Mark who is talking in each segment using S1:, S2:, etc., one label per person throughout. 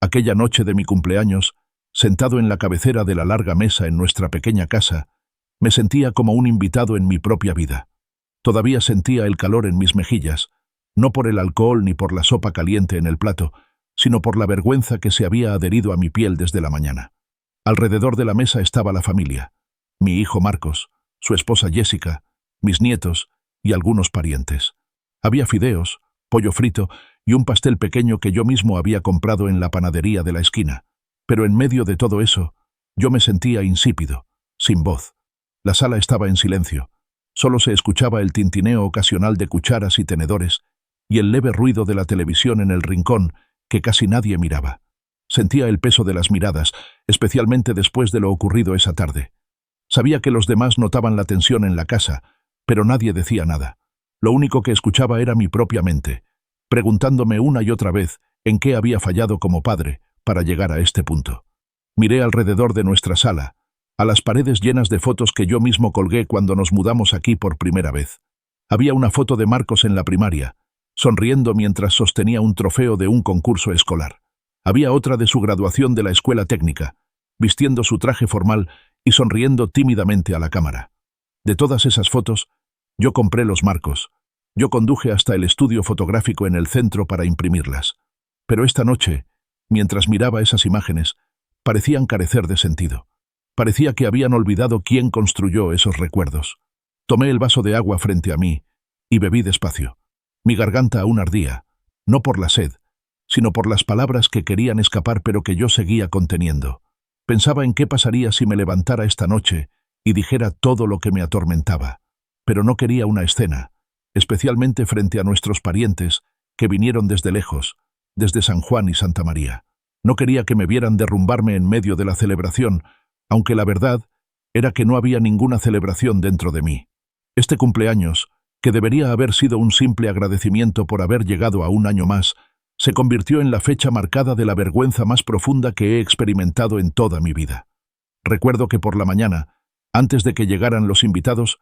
S1: Aquella noche de mi cumpleaños, sentado en la cabecera de la larga mesa en nuestra pequeña casa, me sentía como un invitado en mi propia vida. Todavía sentía el calor en mis mejillas, no por el alcohol ni por la sopa caliente en el plato, sino por la vergüenza que se había adherido a mi piel desde la mañana. Alrededor de la mesa estaba la familia, mi hijo Marcos, su esposa Jessica, mis nietos y algunos parientes. Había fideos, pollo frito y un pastel pequeño que yo mismo había comprado en la panadería de la esquina. Pero en medio de todo eso, yo me sentía insípido, sin voz. La sala estaba en silencio. Solo se escuchaba el tintineo ocasional de cucharas y tenedores y el leve ruido de la televisión en el rincón que casi nadie miraba. Sentía el peso de las miradas, especialmente después de lo ocurrido esa tarde. Sabía que los demás notaban la tensión en la casa, pero nadie decía nada. Lo único que escuchaba era mi propia mente, preguntándome una y otra vez en qué había fallado como padre para llegar a este punto. Miré alrededor de nuestra sala, a las paredes llenas de fotos que yo mismo colgué cuando nos mudamos aquí por primera vez. Había una foto de Marcos en la primaria, sonriendo mientras sostenía un trofeo de un concurso escolar. Había otra de su graduación de la escuela técnica, vistiendo su traje formal y sonriendo tímidamente a la cámara. De todas esas fotos, yo compré los marcos. Yo conduje hasta el estudio fotográfico en el centro para imprimirlas. Pero esta noche, mientras miraba esas imágenes, parecían carecer de sentido. Parecía que habían olvidado quién construyó esos recuerdos. Tomé el vaso de agua frente a mí y bebí despacio. Mi garganta aún ardía, no por la sed, sino por las palabras que querían escapar pero que yo seguía conteniendo. Pensaba en qué pasaría si me levantara esta noche y dijera todo lo que me atormentaba. Pero no quería una escena, especialmente frente a nuestros parientes que vinieron desde lejos, desde San Juan y Santa María. No quería que me vieran derrumbarme en medio de la celebración, aunque la verdad era que no había ninguna celebración dentro de mí. Este cumpleaños, que debería haber sido un simple agradecimiento por haber llegado a un año más, se convirtió en la fecha marcada de la vergüenza más profunda que he experimentado en toda mi vida. Recuerdo que por la mañana, antes de que llegaran los invitados,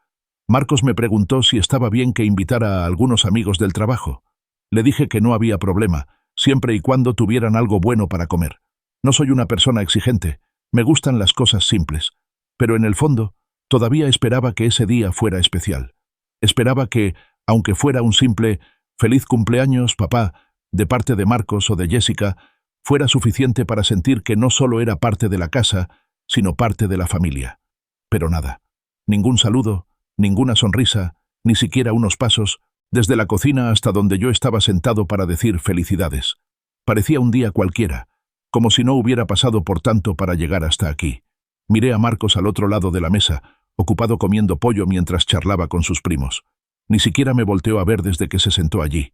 S1: Marcos me preguntó si estaba bien que invitara a algunos amigos del trabajo. Le dije que no había problema, siempre y cuando tuvieran algo bueno para comer. No soy una persona exigente, me gustan las cosas simples, pero en el fondo, todavía esperaba que ese día fuera especial. Esperaba que, aunque fuera un simple «Feliz cumpleaños, papá», de parte de Marcos o de Jessica, fuera suficiente para sentir que no solo era parte de la casa, sino parte de la familia. Pero nada. Ningún saludo, ninguna sonrisa, ni siquiera unos pasos, desde la cocina hasta donde yo estaba sentado para decir felicidades. Parecía un día cualquiera, como si no hubiera pasado por tanto para llegar hasta aquí. Miré a Marcos al otro lado de la mesa, ocupado comiendo pollo mientras charlaba con sus primos. Ni siquiera me volteó a ver desde que se sentó allí.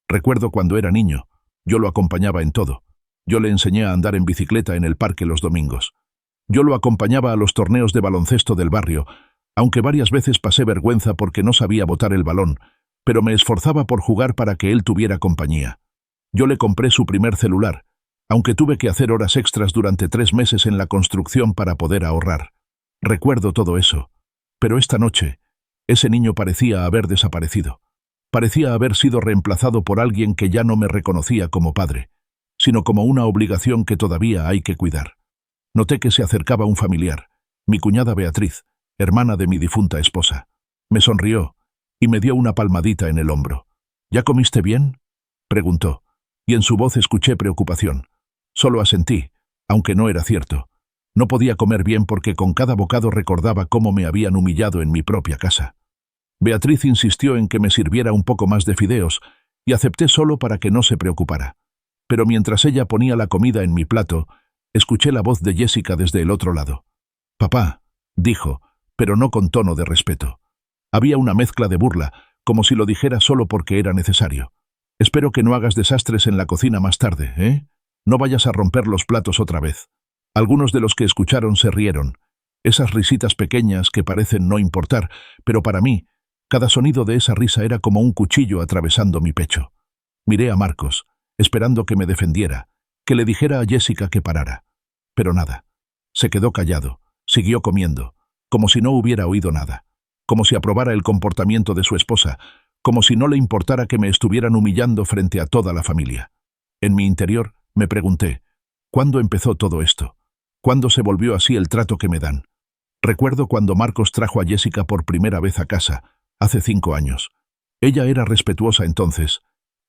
S1: Recuerdo cuando era niño, yo lo acompañaba en todo. Yo le enseñé a andar en bicicleta en el parque los domingos. Yo lo acompañaba a los torneos de baloncesto del barrio, aunque varias veces pasé vergüenza porque no sabía botar el balón, pero me esforzaba por jugar para que él tuviera compañía. Yo le compré su primer celular, aunque tuve que hacer horas extras durante 3 meses en la construcción para poder ahorrar. Recuerdo todo eso, pero esta noche, ese niño parecía haber desaparecido. Parecía haber sido reemplazado por alguien que ya no me reconocía como padre, sino como una obligación que todavía hay que cuidar. Noté que se acercaba un familiar, mi cuñada Beatriz, hermana de mi difunta esposa. Me sonrió y me dio una palmadita en el hombro. «¿Ya comiste bien?», preguntó, y en su voz escuché preocupación. Solo asentí, aunque no era cierto. No podía comer bien porque con cada bocado recordaba cómo me habían humillado en mi propia casa. Beatriz insistió en que me sirviera un poco más de fideos y acepté solo para que no se preocupara. Pero mientras ella ponía la comida en mi plato, escuché la voz de Jessica desde el otro lado. «Papá», dijo, pero no con tono de respeto. Había una mezcla de burla, como si lo dijera solo porque era necesario. «Espero que no hagas desastres en la cocina más tarde, ¿eh? No vayas a romper los platos otra vez». Algunos de los que escucharon se rieron. Esas risitas pequeñas que parecen no importar, pero para mí, cada sonido de esa risa era como un cuchillo atravesando mi pecho. Miré a Marcos, esperando que me defendiera, que le dijera a Jessica que parara. Pero nada. Se quedó callado, siguió comiendo, como si no hubiera oído nada, como si aprobara el comportamiento de su esposa, como si no le importara que me estuvieran humillando frente a toda la familia. En mi interior, me pregunté, ¿Cuándo empezó todo esto? ¿Cuándo se volvió así el trato que me dan? Recuerdo cuando Marcos trajo a Jessica por primera vez a casa, hace 5 años. Ella era respetuosa entonces.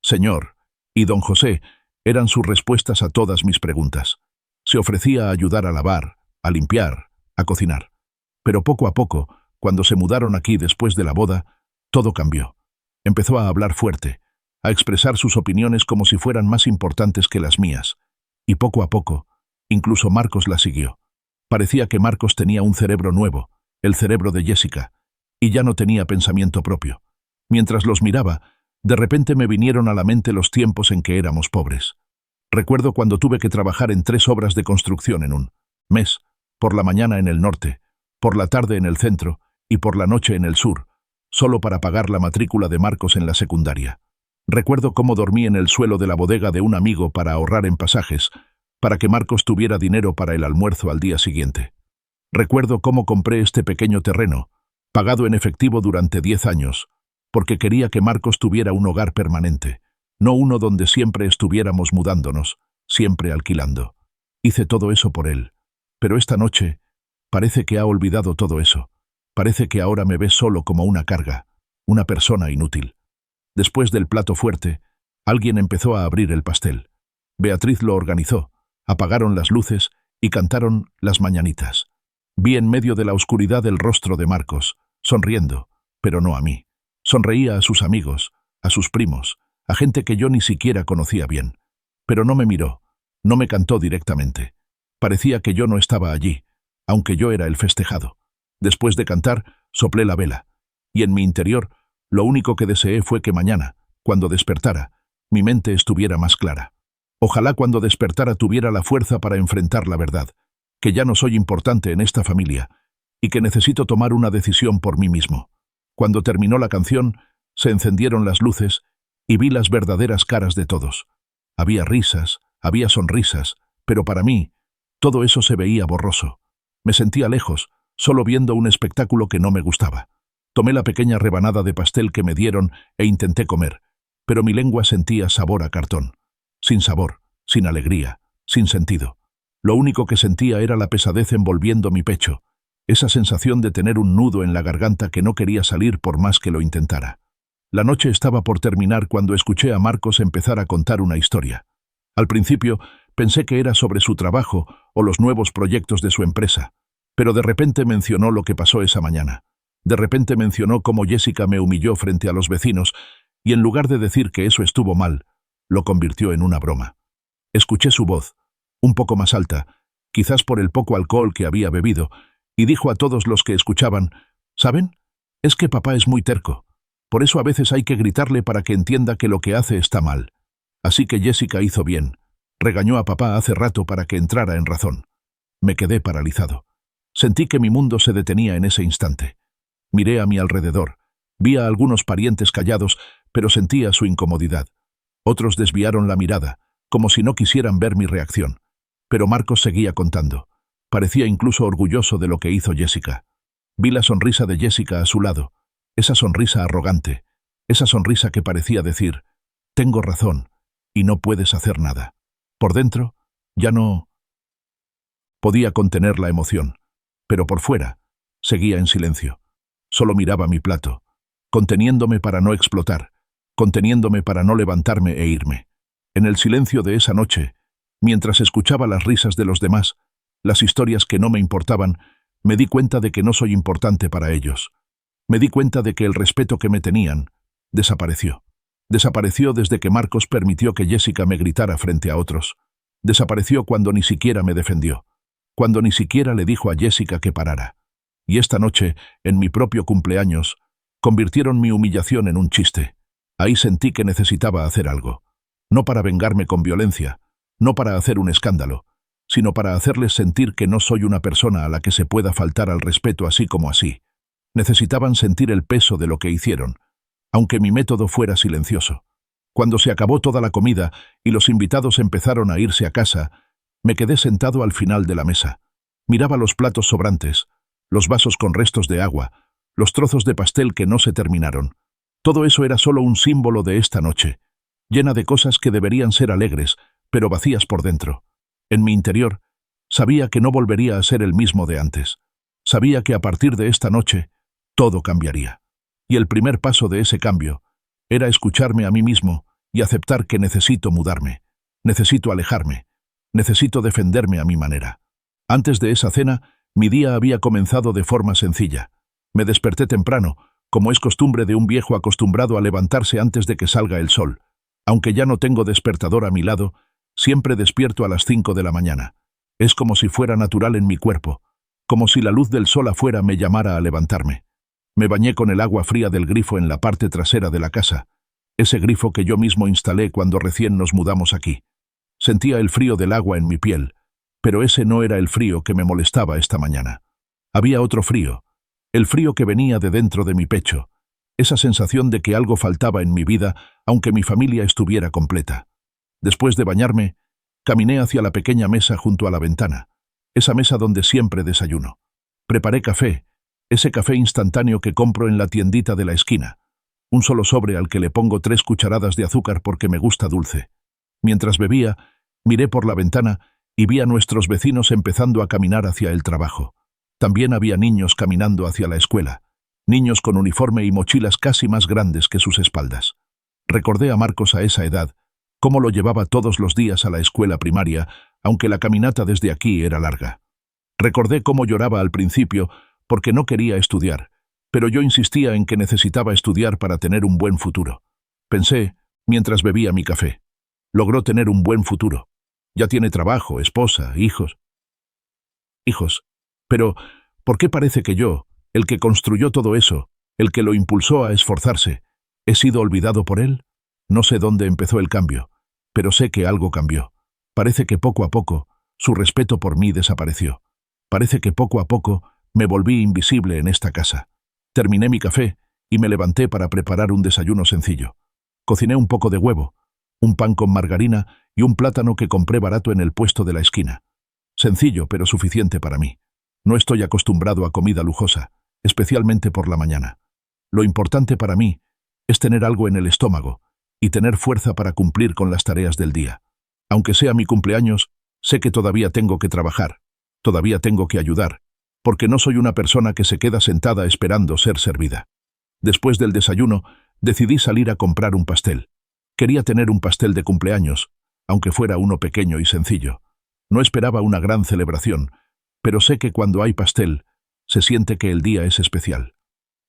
S1: Señor, y don José eran sus respuestas a todas mis preguntas. Se ofrecía a ayudar a lavar, a limpiar, a cocinar. Pero poco a poco, cuando se mudaron aquí después de la boda, todo cambió. Empezó a hablar fuerte, a expresar sus opiniones como si fueran más importantes que las mías. Y poco a poco, incluso Marcos la siguió. Parecía que Marcos tenía un cerebro nuevo, el cerebro de Jessica, y ya no tenía pensamiento propio. Mientras los miraba, de repente me vinieron a la mente los tiempos en que éramos pobres. Recuerdo cuando tuve que trabajar en 3 obras de construcción en un mes, por la mañana en el norte, por la tarde en el centro y por la noche en el sur, solo para pagar la matrícula de Marcos en la secundaria. Recuerdo cómo dormí en el suelo de la bodega de un amigo para ahorrar en pasajes, para que Marcos tuviera dinero para el almuerzo al día siguiente. Recuerdo cómo compré este pequeño terreno, pagado en efectivo durante 10 años, porque quería que Marcos tuviera un hogar permanente, no uno donde siempre estuviéramos mudándonos, siempre alquilando. Hice todo eso por él. Pero esta noche, parece que ha olvidado todo eso. Parece que ahora me ve solo como una carga, una persona inútil. Después del plato fuerte, alguien empezó a abrir el pastel. Beatriz lo organizó, apagaron las luces y cantaron las mañanitas. Vi en medio de la oscuridad el rostro de Marcos, sonriendo, pero no a mí. Sonreía a sus amigos, a sus primos, a gente que yo ni siquiera conocía bien. Pero no me miró, no me cantó directamente. Parecía que yo no estaba allí, aunque yo era el festejado. Después de cantar, soplé la vela, y en mi interior, lo único que deseé fue que mañana, cuando despertara, mi mente estuviera más clara. Ojalá cuando despertara tuviera la fuerza para enfrentar la verdad, que ya no soy importante en esta familia, y que necesito tomar una decisión por mí mismo. Cuando terminó la canción, se encendieron las luces y vi las verdaderas caras de todos. Había risas, había sonrisas, pero para mí, todo eso se veía borroso. Me sentía lejos, solo viendo un espectáculo que no me gustaba. Tomé la pequeña rebanada de pastel que me dieron e intenté comer, pero mi lengua sentía sabor a cartón. Sin sabor, sin alegría, sin sentido. Lo único que sentía era la pesadez envolviendo mi pecho, esa sensación de tener un nudo en la garganta que no quería salir por más que lo intentara. La noche estaba por terminar cuando escuché a Marcos empezar a contar una historia. Al principio pensé que era sobre su trabajo o los nuevos proyectos de su empresa, pero de repente mencionó lo que pasó esa mañana. De repente mencionó cómo Jessica me humilló frente a los vecinos y en lugar de decir que eso estuvo mal, lo convirtió en una broma. Escuché su voz, un poco más alta, quizás por el poco alcohol que había bebido, y dijo a todos los que escuchaban, ¿saben? Es que papá es muy terco. Por eso a veces hay que gritarle para que entienda que lo que hace está mal. Así que Jessica hizo bien. Regañó a papá hace rato para que entrara en razón. Me quedé paralizado. Sentí que mi mundo se detenía en ese instante. Miré a mi alrededor. Vi a algunos parientes callados, pero sentía su incomodidad. Otros desviaron la mirada, como si no quisieran ver mi reacción. Pero Marcos seguía contando. Parecía incluso orgulloso de lo que hizo Jessica. Vi la sonrisa de Jessica a su lado, esa sonrisa arrogante, esa sonrisa que parecía decir, tengo razón, y no puedes hacer nada. Por dentro, ya no podía contener la emoción, pero por fuera, seguía en silencio. Solo miraba mi plato, conteniéndome para no explotar, conteniéndome para no levantarme e irme. En el silencio de esa noche, mientras escuchaba las risas de los demás, las historias que no me importaban, me di cuenta de que no soy importante para ellos. Me di cuenta de que el respeto que me tenían desapareció. Desapareció desde que Marcos permitió que Jessica me gritara frente a otros. Desapareció cuando ni siquiera me defendió, cuando ni siquiera le dijo a Jessica que parara. Y esta noche, en mi propio cumpleaños, convirtieron mi humillación en un chiste. Ahí sentí que necesitaba hacer algo. No para vengarme con violencia, no para hacer un escándalo, sino para hacerles sentir que no soy una persona a la que se pueda faltar al respeto así como así. Necesitaban sentir el peso de lo que hicieron, aunque mi método fuera silencioso. Cuando se acabó toda la comida y los invitados empezaron a irse a casa, me quedé sentado al final de la mesa. Miraba los platos sobrantes, los vasos con restos de agua, los trozos de pastel que no se terminaron. Todo eso era solo un símbolo de esta noche, llena de cosas que deberían ser alegres, pero vacías por dentro. En mi interior, sabía que no volvería a ser el mismo de antes. Sabía que a partir de esta noche, todo cambiaría. Y el primer paso de ese cambio era escucharme a mí mismo y aceptar que necesito mudarme, necesito alejarme, necesito defenderme a mi manera. Antes de esa cena, mi día había comenzado de forma sencilla. Me desperté temprano, como es costumbre de un viejo acostumbrado a levantarse antes de que salga el sol. Aunque ya no tengo despertador a mi lado, siempre despierto a las 5 de la mañana. Es como si fuera natural en mi cuerpo, como si la luz del sol afuera me llamara a levantarme. Me bañé con el agua fría del grifo en la parte trasera de la casa, ese grifo que yo mismo instalé cuando recién nos mudamos aquí. Sentía el frío del agua en mi piel, pero ese no era el frío que me molestaba esta mañana. Había otro frío, el frío que venía de dentro de mi pecho, esa sensación de que algo faltaba en mi vida, aunque mi familia estuviera completa. Después de bañarme, caminé hacia la pequeña mesa junto a la ventana, esa mesa donde siempre desayuno. Preparé café, ese café instantáneo que compro en la tiendita de la esquina, un solo sobre al que le pongo 3 cucharadas de azúcar porque me gusta dulce. Mientras bebía, miré por la ventana y vi a nuestros vecinos empezando a caminar hacia el trabajo. También había niños caminando hacia la escuela, niños con uniforme y mochilas casi más grandes que sus espaldas. Recordé a Marcos a esa edad, cómo lo llevaba todos los días a la escuela primaria, aunque la caminata desde aquí era larga. Recordé cómo lloraba al principio porque no quería estudiar, pero yo insistía en que necesitaba estudiar para tener un buen futuro. Pensé, mientras bebía mi café. Logró tener un buen futuro. Ya tiene trabajo, esposa, hijos. Pero, ¿por qué parece que yo, el que construyó todo eso, el que lo impulsó a esforzarse, he sido olvidado por él? No sé dónde empezó el cambio, pero sé que algo cambió. Parece que poco a poco, su respeto por mí desapareció. Parece que poco a poco me volví invisible en esta casa. Terminé mi café y me levanté para preparar un desayuno sencillo. Cociné un poco de huevo, un pan con margarina y un plátano que compré barato en el puesto de la esquina. Sencillo, pero suficiente para mí. No estoy acostumbrado a comida lujosa, especialmente por la mañana. Lo importante para mí es tener algo en el estómago y tener fuerza para cumplir con las tareas del día. Aunque sea mi cumpleaños, sé que todavía tengo que trabajar, todavía tengo que ayudar, porque no soy una persona que se queda sentada esperando ser servida. Después del desayuno, decidí salir a comprar un pastel. Quería tener un pastel de cumpleaños, aunque fuera uno pequeño y sencillo. No esperaba una gran celebración, pero sé que cuando hay pastel, se siente que el día es especial.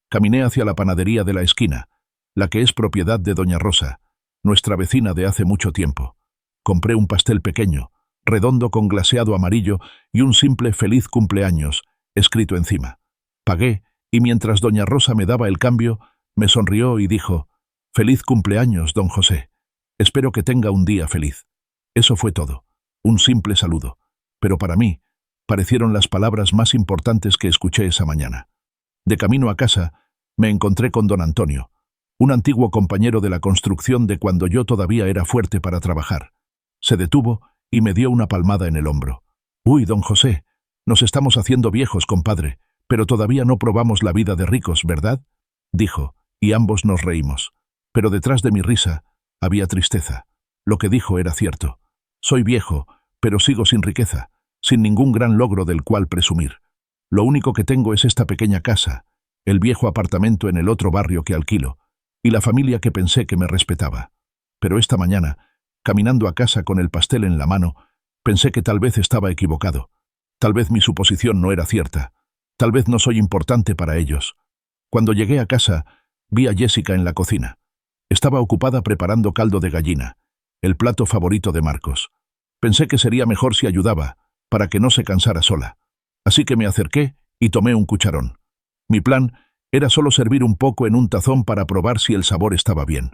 S1: Caminé hacia la panadería de la esquina, la que es propiedad de Doña Rosa, nuestra vecina de hace mucho tiempo. Compré un pastel pequeño, redondo con glaseado amarillo y un simple feliz cumpleaños, escrito encima. Pagué, y mientras Doña Rosa me daba el cambio, me sonrió y dijo: «Feliz cumpleaños, don José. Espero que tenga un día feliz». Eso fue todo, un simple saludo, pero para mí parecieron las palabras más importantes que escuché esa mañana. De camino a casa, me encontré con don Antonio, un antiguo compañero de la construcción de cuando yo todavía era fuerte para trabajar. Se detuvo y me dio una palmada en el hombro. «Uy, don José, nos estamos haciendo viejos, compadre, pero todavía no probamos la vida de ricos, ¿verdad?», dijo, y ambos nos reímos. Pero detrás de mi risa había tristeza. Lo que dijo era cierto. Soy viejo, pero sigo sin riqueza, sin ningún gran logro del cual presumir. Lo único que tengo es esta pequeña casa, el viejo apartamento en el otro barrio que alquilo, y la familia que pensé que me respetaba. Pero esta mañana, caminando a casa con el pastel en la mano, pensé que tal vez estaba equivocado. Tal vez mi suposición no era cierta. Tal vez no soy importante para ellos. Cuando llegué a casa, vi a Jessica en la cocina. Estaba ocupada preparando caldo de gallina, el plato favorito de Marcos. Pensé que sería mejor si ayudaba, para que no se cansara sola. Así que me acerqué y tomé un cucharón. Mi plan era solo servir un poco en un tazón para probar si el sabor estaba bien.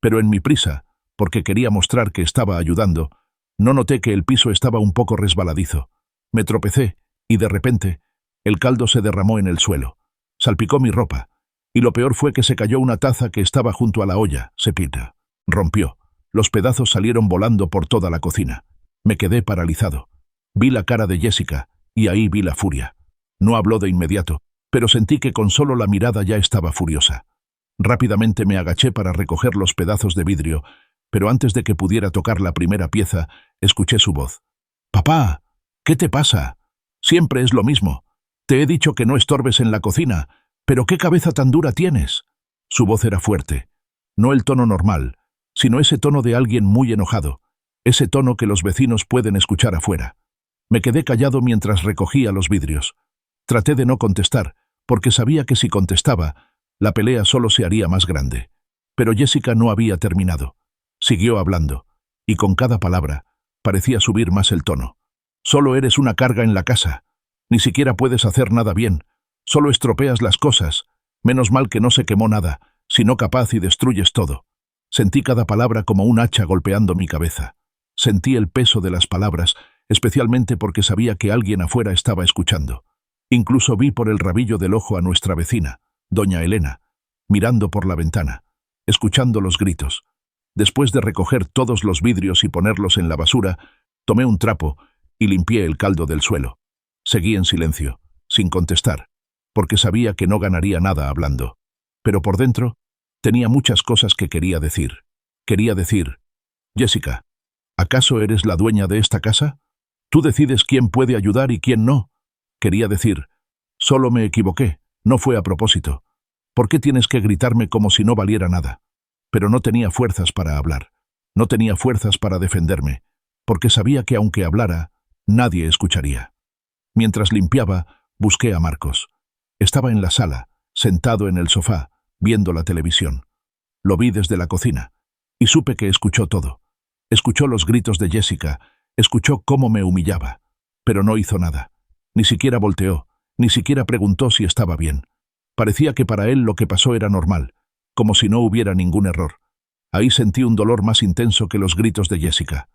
S1: Pero en mi prisa, porque quería mostrar que estaba ayudando, no noté que el piso estaba un poco resbaladizo. Me tropecé y de repente el caldo se derramó en el suelo. Salpicó mi ropa, y lo peor fue que se cayó una taza que estaba junto a la olla, se pita. Rompió. Los pedazos salieron volando por toda la cocina. Me quedé paralizado. Vi la cara de Jessica, y ahí vi la furia. No habló de inmediato, pero sentí que con solo la mirada ya estaba furiosa. Rápidamente me agaché para recoger los pedazos de vidrio, pero antes de que pudiera tocar la primera pieza, escuché su voz. «Papá, ¿qué te pasa? Siempre es lo mismo. Te he dicho que no estorbes en la cocina, pero ¿qué cabeza tan dura tienes?» Su voz era fuerte. No el tono normal, sino ese tono de alguien muy enojado, ese tono que los vecinos pueden escuchar afuera. Me quedé callado mientras recogía los vidrios. Traté de no contestar, porque sabía que si contestaba, la pelea solo se haría más grande. Pero Jessica no había terminado. Siguió hablando, y con cada palabra parecía subir más el tono. «Solo eres una carga en la casa. Ni siquiera puedes hacer nada bien. Solo estropeas las cosas. Menos mal que no se quemó nada, sino capaz y destruyes todo». Sentí cada palabra como un hacha golpeando mi cabeza. Sentí el peso de las palabras, especialmente porque sabía que alguien afuera estaba escuchando. Incluso vi por el rabillo del ojo a nuestra vecina, doña Elena, mirando por la ventana, escuchando los gritos. Después de recoger todos los vidrios y ponerlos en la basura, tomé un trapo y limpié el caldo del suelo. Seguí en silencio, sin contestar, porque sabía que no ganaría nada hablando. Pero por dentro, tenía muchas cosas que quería decir. Quería decir: «Jessica, ¿acaso eres la dueña de esta casa? Tú decides quién puede ayudar y quién no». Quería decir: «Solo me equivoqué, no fue a propósito. ¿Por qué tienes que gritarme como si no valiera nada?» Pero no tenía fuerzas para hablar. No tenía fuerzas para defenderme, porque sabía que aunque hablara, nadie escucharía. Mientras limpiaba, busqué a Marcos. Estaba en la sala, sentado en el sofá, viendo la televisión. Lo vi desde la cocina, y supe que escuchó todo. Escuchó los gritos de Jessica, escuchó cómo me humillaba, pero no hizo nada. Ni siquiera volteó, ni siquiera preguntó si estaba bien. Parecía que para él lo que pasó era normal, como si no hubiera ningún error. Ahí sentí un dolor más intenso que los gritos de Jessica,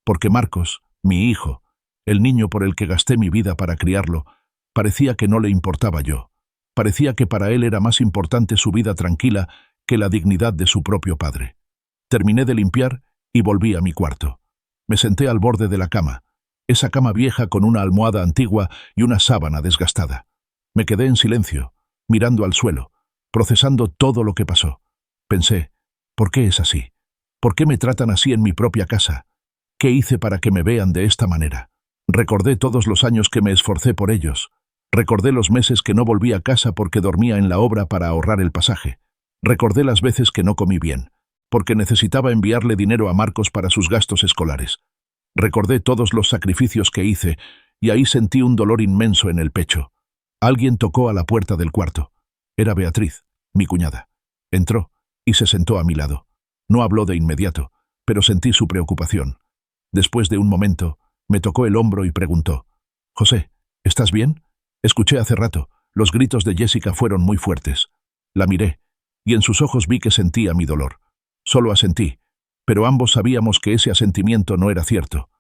S1: porque Marcos, mi hijo, el niño por el que gasté mi vida para criarlo, parecía que no le importaba yo. Parecía que para él era más importante su vida tranquila que la dignidad de su propio padre. Terminé de limpiar y volví a mi cuarto. Me senté al borde de la cama, esa cama vieja con una almohada antigua y una sábana desgastada. Me quedé en silencio, mirando al suelo, procesando todo lo que pasó. Pensé: ¿por qué es así? ¿Por qué me tratan así en mi propia casa? ¿Qué hice para que me vean de esta manera? Recordé todos los años que me esforcé por ellos. Recordé los meses que no volví a casa porque dormía en la obra para ahorrar el pasaje. Recordé las veces que no comí bien, porque necesitaba enviarle dinero a Marcos para sus gastos escolares. Recordé todos los sacrificios que hice, y ahí sentí un dolor inmenso en el pecho. Alguien tocó a la puerta del cuarto. Era Beatriz, mi cuñada. Entró y se sentó a mi lado. No habló de inmediato, pero sentí su preocupación. Después de un momento, me tocó el hombro y preguntó: «José, ¿estás bien?» Escuché hace rato. Los gritos de Jessica fueron muy fuertes. La miré, y en sus ojos vi que sentía mi dolor. Solo asentí, pero ambos sabíamos que ese asentimiento no era cierto.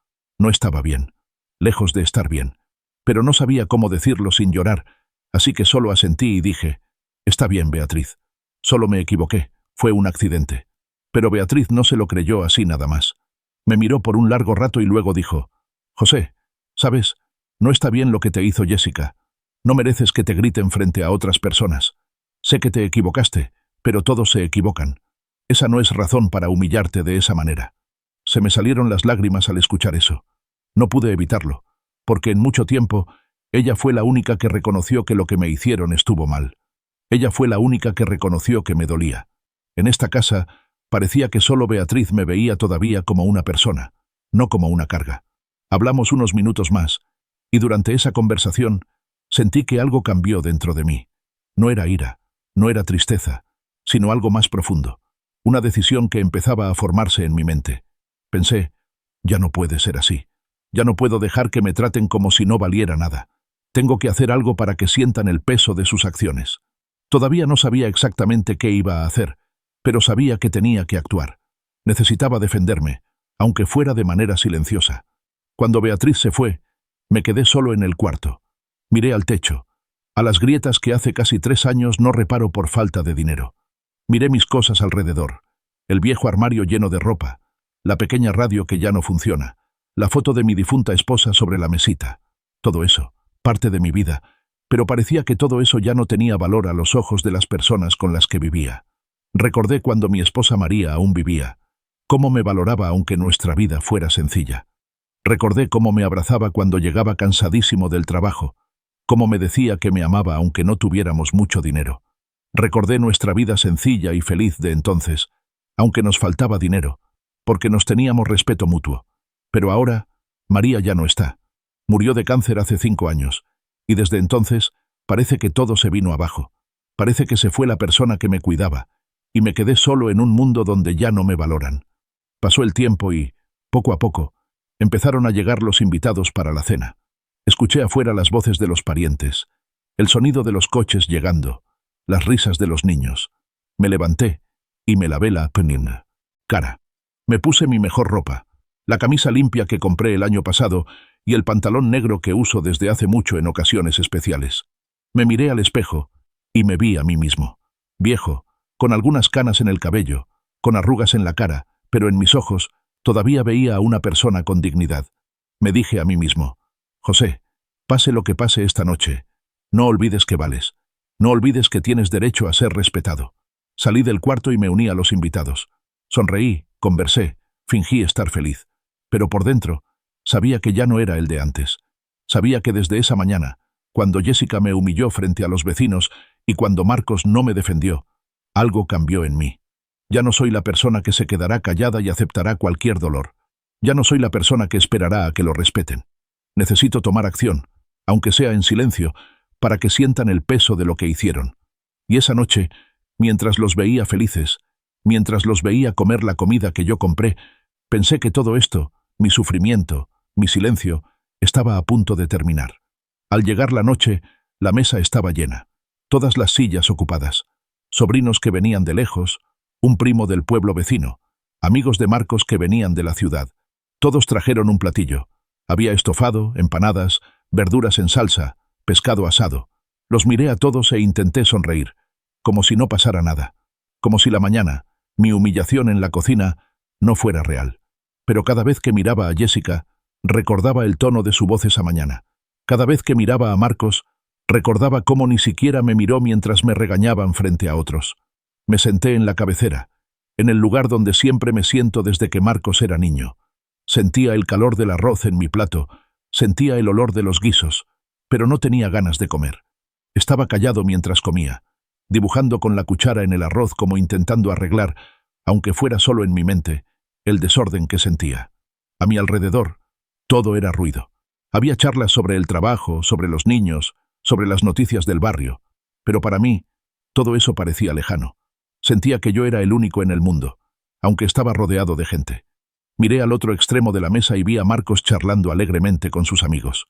S1: No estaba bien, lejos de estar bien. Pero no sabía cómo decirlo sin llorar, así que solo asentí y dije: «Está bien, Beatriz. Solo me equivoqué, fue un accidente». Pero Beatriz no se lo creyó así nada más. Me miró por un largo rato y luego dijo: «José, ¿sabes? No está bien lo que te hizo Jessica. No mereces que te griten frente a otras personas. Sé que te equivocaste, pero todos se equivocan. Esa no es razón para humillarte de esa manera». Se me salieron las lágrimas al escuchar eso. No pude evitarlo, porque en mucho tiempo ella fue la única que reconoció que lo que me hicieron estuvo mal. Ella fue la única que reconoció que me dolía. En esta casa parecía que solo Beatriz me veía todavía como una persona, no como una carga. Hablamos unos minutos más, y durante esa conversación sentí que algo cambió dentro de mí. No era ira, no era tristeza, sino algo más profundo. Una decisión que empezaba a formarse en mi mente. Pensé: ya no puede ser así. Ya no puedo dejar que me traten como si no valiera nada. Tengo que hacer algo para que sientan el peso de sus acciones. Todavía no sabía exactamente qué iba a hacer, pero sabía que tenía que actuar. Necesitaba defenderme, aunque fuera de manera silenciosa. Cuando Beatriz se fue, me quedé solo en el cuarto. Miré al techo, a las grietas que hace casi 3 años no reparo por falta de dinero. Miré mis cosas alrededor, el viejo armario lleno de ropa, la pequeña radio que ya no funciona, la foto de mi difunta esposa sobre la mesita. Todo eso, parte de mi vida, pero parecía que todo eso ya no tenía valor a los ojos de las personas con las que vivía. Recordé cuando mi esposa María aún vivía, cómo me valoraba aunque nuestra vida fuera sencilla. Recordé cómo me abrazaba cuando llegaba cansadísimo del trabajo, cómo me decía que me amaba aunque no tuviéramos mucho dinero. Recordé nuestra vida sencilla y feliz de entonces, aunque nos faltaba dinero, porque nos teníamos respeto mutuo. Pero ahora, María ya no está. Murió de cáncer hace 5 años, y desde entonces parece que todo se vino abajo. Parece que se fue la persona que me cuidaba, y me quedé solo en un mundo donde ya no me valoran. Pasó el tiempo y, poco a poco, empezaron a llegar los invitados para la cena. Escuché afuera las voces de los parientes, el sonido de los coches llegando, las risas de los niños. Me levanté y me lavé la cara. Me puse mi mejor ropa, la camisa limpia que compré el año pasado y el pantalón negro que uso desde hace mucho en ocasiones especiales. Me miré al espejo y me vi a mí mismo, viejo, con algunas canas en el cabello, con arrugas en la cara, pero en mis ojos todavía veía a una persona con dignidad. Me dije a mí mismo: José, pase lo que pase esta noche, no olvides que vales, no olvides que tienes derecho a ser respetado. Salí del cuarto y me uní a los invitados. Sonreí, conversé, fingí estar feliz. Pero por dentro, sabía que ya no era el de antes. Sabía que desde esa mañana, cuando Jessica me humilló frente a los vecinos y cuando Marcos no me defendió, algo cambió en mí. Ya no soy la persona que se quedará callada y aceptará cualquier dolor. Ya no soy la persona que esperará a que lo respeten. Necesito tomar acción, aunque sea en silencio, para que sientan el peso de lo que hicieron. Y esa noche, mientras los veía felices, mientras los veía comer la comida que yo compré, pensé que todo esto, mi sufrimiento, mi silencio, estaba a punto de terminar. Al llegar la noche, la mesa estaba llena, todas las sillas ocupadas, sobrinos que venían de lejos, un primo del pueblo vecino, amigos de Marcos que venían de la ciudad. Todos trajeron un platillo. Había estofado, empanadas, verduras en salsa, pescado asado. Los miré a todos e intenté sonreír, como si no pasara nada, como si la mañana, mi humillación en la cocina, no fuera real. Pero cada vez que miraba a Jessica, recordaba el tono de su voz esa mañana. Cada vez que miraba a Marcos, recordaba cómo ni siquiera me miró mientras me regañaban frente a otros. Me senté en la cabecera, en el lugar donde siempre me siento desde que Marcos era niño. Sentía el calor del arroz en mi plato, sentía el olor de los guisos, pero no tenía ganas de comer. Estaba callado mientras comía, dibujando con la cuchara en el arroz como intentando arreglar, aunque fuera solo en mi mente, el desorden que sentía. A mi alrededor, todo era ruido. Había charlas sobre el trabajo, sobre los niños, sobre las noticias del barrio, pero para mí, todo eso parecía lejano. Sentía que yo era el único en el mundo, aunque estaba rodeado de gente. Miré al otro extremo de la mesa y vi a Marcos charlando alegremente con sus amigos.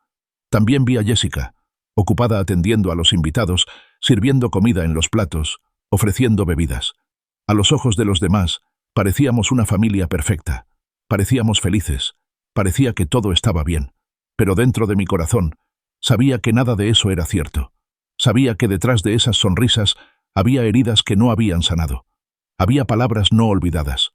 S1: También vi a Jessica, ocupada atendiendo a los invitados, sirviendo comida en los platos, ofreciendo bebidas. A los ojos de los demás, parecíamos una familia perfecta. Parecíamos felices. Parecía que todo estaba bien. Pero dentro de mi corazón, sabía que nada de eso era cierto. Sabía que detrás de esas sonrisas había heridas que no habían sanado. Había palabras no olvidadas.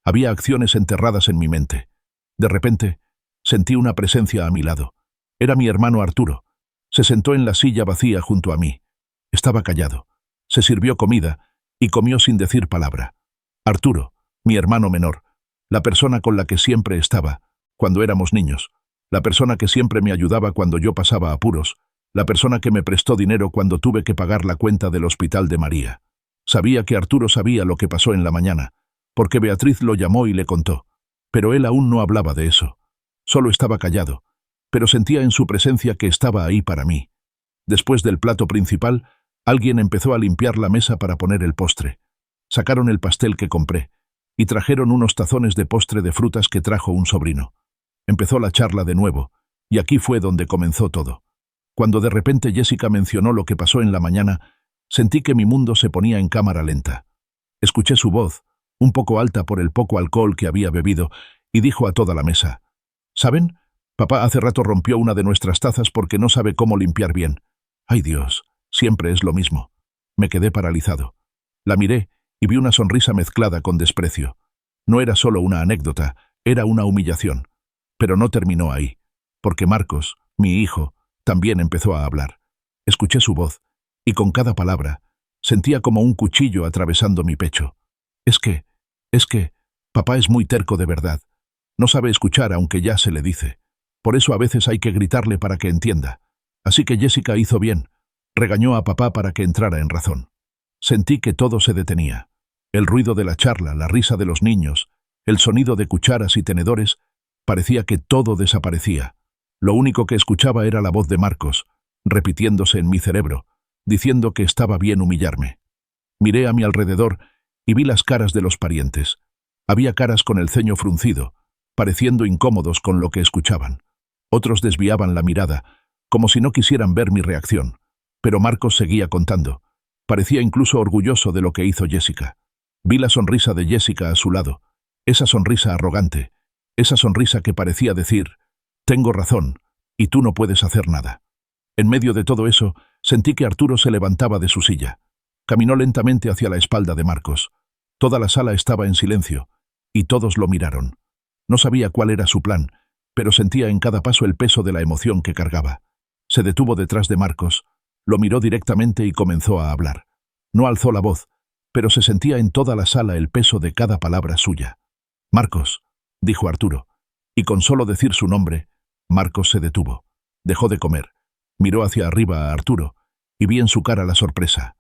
S1: Había acciones enterradas en mi mente. De repente, sentí una presencia a mi lado. Era mi hermano Arturo. Se sentó en la silla vacía junto a mí. Estaba callado. Se sirvió comida y comió sin decir palabra. Arturo, mi hermano menor, la persona con la que siempre estaba, cuando éramos niños, la persona que siempre me ayudaba cuando yo pasaba apuros, la persona que me prestó dinero cuando tuve que pagar la cuenta del hospital de María. Sabía que Arturo sabía lo que pasó en la mañana, porque Beatriz lo llamó y le contó. Pero él aún no hablaba de eso. Solo estaba callado, pero sentía en su presencia que estaba ahí para mí. Después del plato principal, alguien empezó a limpiar la mesa para poner el postre. Sacaron el pastel que compré, y trajeron unos tazones de postre de frutas que trajo un sobrino. Empezó la charla de nuevo, y aquí fue donde comenzó todo. Cuando de repente Jessica mencionó lo que pasó en la mañana, sentí que mi mundo se ponía en cámara lenta. Escuché su voz, un poco alta por el poco alcohol que había bebido, y dijo a toda la mesa: ¿Saben? Papá hace rato rompió una de nuestras tazas porque no sabe cómo limpiar bien. ¡Ay Dios! Siempre es lo mismo. Me quedé paralizado. La miré y vi una sonrisa mezclada con desprecio. No era solo una anécdota, era una humillación. Pero no terminó ahí, porque Marcos, mi hijo, también empezó a hablar. Escuché su voz, y con cada palabra, sentía como un cuchillo atravesando mi pecho. Es que, papá es muy terco de verdad. No sabe escuchar aunque ya se le dice. Por eso a veces hay que gritarle para que entienda. Así que Jessica hizo bien. Regañó a papá para que entrara en razón. Sentí que todo se detenía. El ruido de la charla, la risa de los niños, el sonido de cucharas y tenedores, parecía que todo desaparecía. Lo único que escuchaba era la voz de Marcos, repitiéndose en mi cerebro, diciendo que estaba bien humillarme. Miré a mi alrededor y vi las caras de los parientes. Había caras con el ceño fruncido, pareciendo incómodos con lo que escuchaban. Otros desviaban la mirada, como si no quisieran ver mi reacción. Pero Marcos seguía contando. Parecía incluso orgulloso de lo que hizo Jessica. Vi la sonrisa de Jessica a su lado, esa sonrisa arrogante, esa sonrisa que parecía decir, «Tengo razón, y tú no puedes hacer nada». En medio de todo eso, sentí que Arturo se levantaba de su silla. Caminó lentamente hacia la espalda de Marcos. Toda la sala estaba en silencio, y todos lo miraron. No sabía cuál era su plan, pero sentía en cada paso el peso de la emoción que cargaba. Se detuvo detrás de Marcos, lo miró directamente y comenzó a hablar. No alzó la voz, pero se sentía en toda la sala el peso de cada palabra suya. «Marcos», dijo Arturo, y con solo decir su nombre, Marcos se detuvo. Dejó de comer. Miró hacia arriba a Arturo, y vi en su cara la sorpresa.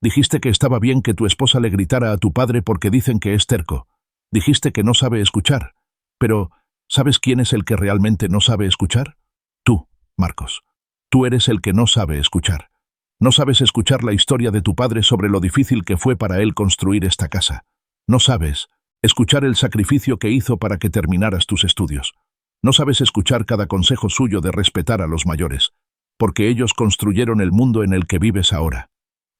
S1: «Dijiste que estaba bien que tu esposa le gritara a tu padre porque dicen que es terco. Dijiste que no sabe escuchar. Pero, ¿sabes quién es el que realmente no sabe escuchar? Tú, Marcos. Tú eres el que no sabe escuchar. No sabes escuchar la historia de tu padre sobre lo difícil que fue para él construir esta casa. No sabes escuchar el sacrificio que hizo para que terminaras tus estudios. No sabes escuchar cada consejo suyo de respetar a los mayores, porque ellos construyeron el mundo en el que vives ahora».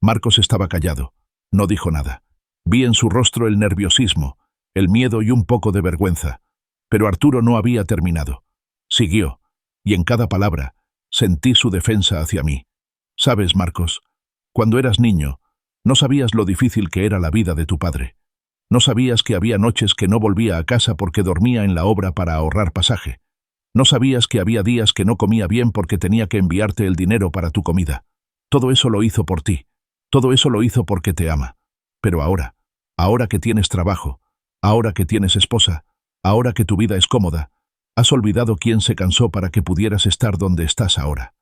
S1: Marcos estaba callado. No dijo nada. Vi en su rostro el nerviosismo, el miedo y un poco de vergüenza. Pero Arturo no había terminado. Siguió, y en cada palabra sentí su defensa hacia mí. «Sabes, Marcos, cuando eras niño, no sabías lo difícil que era la vida de tu padre. No sabías que había noches que no volvía a casa porque dormía en la obra para ahorrar pasaje. No sabías que había días que no comía bien porque tenía que enviarte el dinero para tu comida. Todo eso lo hizo por ti. Todo eso lo hizo porque te ama. Pero ahora que tienes trabajo, ahora que tienes esposa, ahora que tu vida es cómoda, has olvidado quién se cansó para que pudieras estar donde estás ahora».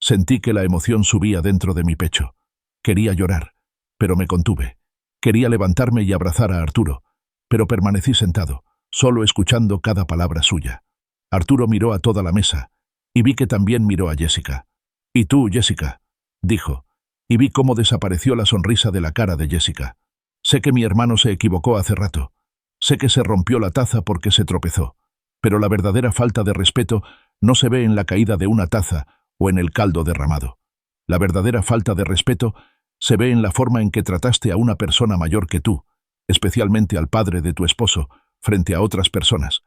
S1: Sentí que la emoción subía dentro de mi pecho. Quería llorar, pero me contuve. Quería levantarme y abrazar a Arturo, pero permanecí sentado, solo escuchando cada palabra suya. Arturo miró a toda la mesa, y vi que también miró a Jessica. «¿Y tú, Jessica?», dijo, y vi cómo desapareció la sonrisa de la cara de Jessica. «Sé que mi hermano se equivocó hace rato. Sé que se rompió la taza porque se tropezó. Pero la verdadera falta de respeto no se ve en la caída de una taza o en el caldo derramado. La verdadera falta de respeto se ve en la forma en que trataste a una persona mayor que tú, especialmente al padre de tu esposo, frente a otras personas.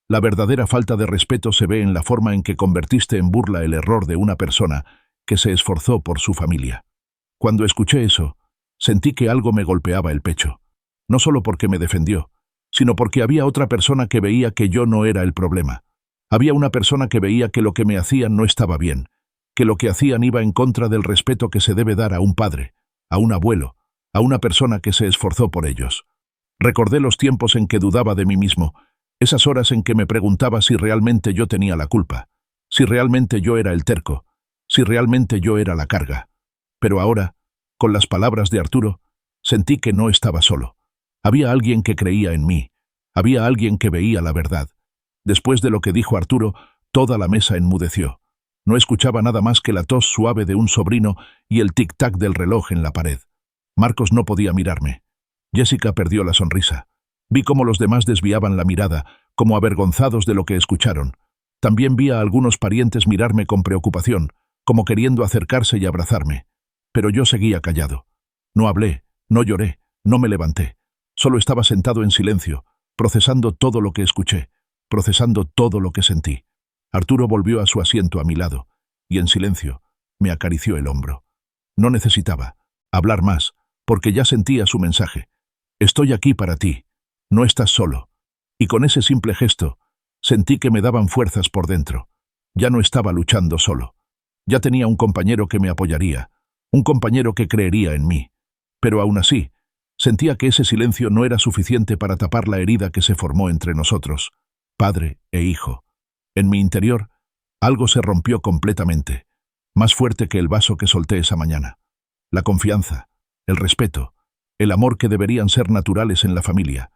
S1: La verdadera falta de respeto se ve en la forma en que convertiste en burla el error de una persona que se esforzó por su familia». Cuando escuché eso, sentí que algo me golpeaba el pecho. No solo porque me defendió, sino porque había otra persona que veía que yo no era el problema. Había una persona que veía que lo que me hacían no estaba bien, que lo que hacían iba en contra del respeto que se debe dar a un padre, a un abuelo, a una persona que se esforzó por ellos. Recordé los tiempos en que dudaba de mí mismo, esas horas en que me preguntaba si realmente yo tenía la culpa, si realmente yo era el terco, si realmente yo era la carga. Pero ahora, con las palabras de Arturo, sentí que no estaba solo. Había alguien que creía en mí, había alguien que veía la verdad. Después de lo que dijo Arturo, toda la mesa enmudeció. No escuchaba nada más que la tos suave de un sobrino y el tic-tac del reloj en la pared. Marcos no podía mirarme. Jessica perdió la sonrisa. Vi cómo los demás desviaban la mirada, como avergonzados de lo que escucharon. También vi a algunos parientes mirarme con preocupación, como queriendo acercarse y abrazarme. Pero yo seguía callado. No hablé, no lloré, no me levanté. Solo estaba sentado en silencio, procesando todo lo que escuché, procesando todo lo que sentí. Arturo volvió a su asiento a mi lado, y en silencio me acarició el hombro. No necesitaba hablar más, porque ya sentía su mensaje. «Estoy aquí para ti. No estás solo». Y con ese simple gesto, sentí que me daban fuerzas por dentro. Ya no estaba luchando solo. Ya tenía un compañero que me apoyaría, un compañero que creería en mí. Pero aún así, sentía que ese silencio no era suficiente para tapar la herida que se formó entre nosotros, padre e hijo. En mi interior, Algo se rompió completamente, más fuerte que el vaso que solté esa mañana. La confianza, el respeto, el amor que deberían ser naturales en la familia.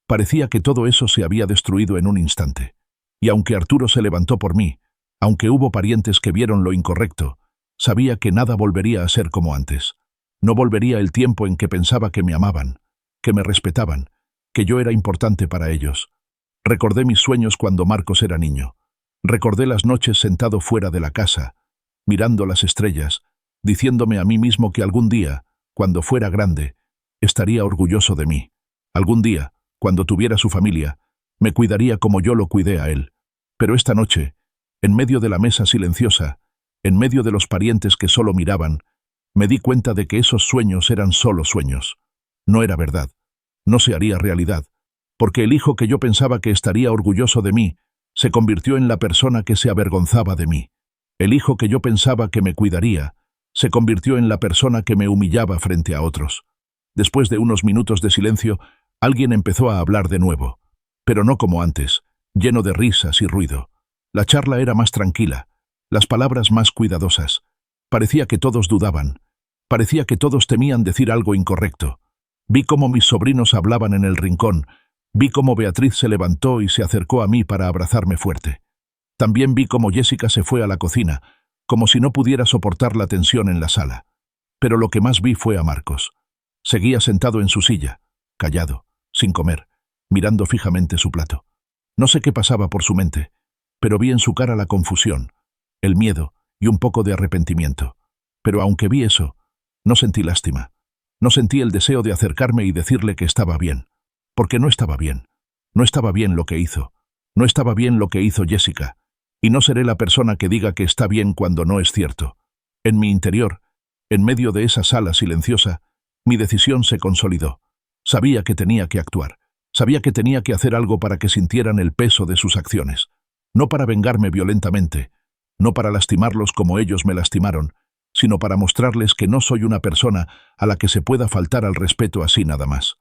S1: Parecía que todo eso se había destruido en un instante. Y aunque Arturo se levantó por mí, aunque hubo parientes que vieron lo incorrecto, sabía que nada volvería a ser como antes. No volvería el tiempo en que pensaba que me amaban, que me respetaban, que yo era importante para ellos. Recordé mis sueños cuando Marcos era niño. Recordé las noches sentado fuera de la casa, mirando las estrellas, diciéndome a mí mismo que algún día, cuando fuera grande, estaría orgulloso de mí. Algún día, cuando tuviera su familia, me cuidaría como yo lo cuidé a él. Pero esta noche, en medio de la mesa silenciosa, en medio de los parientes que solo miraban, me di cuenta de que esos sueños eran solo sueños. No era verdad. No se haría realidad. Porque el hijo que yo pensaba que estaría orgulloso de mí, se convirtió en la persona que se avergonzaba de mí. El hijo que yo pensaba que me cuidaría, se convirtió en la persona que me humillaba frente a otros. Después de unos minutos de silencio, alguien empezó a hablar de nuevo. Pero no como antes, lleno de risas y ruido. La charla era más tranquila, las palabras más cuidadosas. Parecía que todos dudaban. Parecía que todos temían decir algo incorrecto. Vi cómo mis sobrinos hablaban en el rincón. Vi cómo Beatriz se levantó y se acercó a mí para abrazarme fuerte. También vi cómo Jessica se fue a la cocina, como si no pudiera soportar la tensión en la sala. Pero lo que más vi fue a Marcos. Seguía sentado en su silla, callado, sin comer, mirando fijamente su plato. No sé qué pasaba por su mente, pero vi en su cara la confusión, el miedo y un poco de arrepentimiento. Pero aunque vi eso, no sentí lástima. No sentí el deseo de acercarme y decirle que estaba bien. Porque no estaba bien. No estaba bien lo que hizo. No estaba bien lo que hizo Jessica. Y no seré la persona que diga que está bien cuando no es cierto. En mi interior, en medio de esa sala silenciosa, mi decisión se consolidó. Sabía que tenía que actuar. Sabía que tenía que hacer algo para que sintieran el peso de sus acciones. No para vengarme violentamente, no para lastimarlos como ellos me lastimaron, sino para mostrarles que no soy una persona a la que se pueda faltar al respeto así nada más.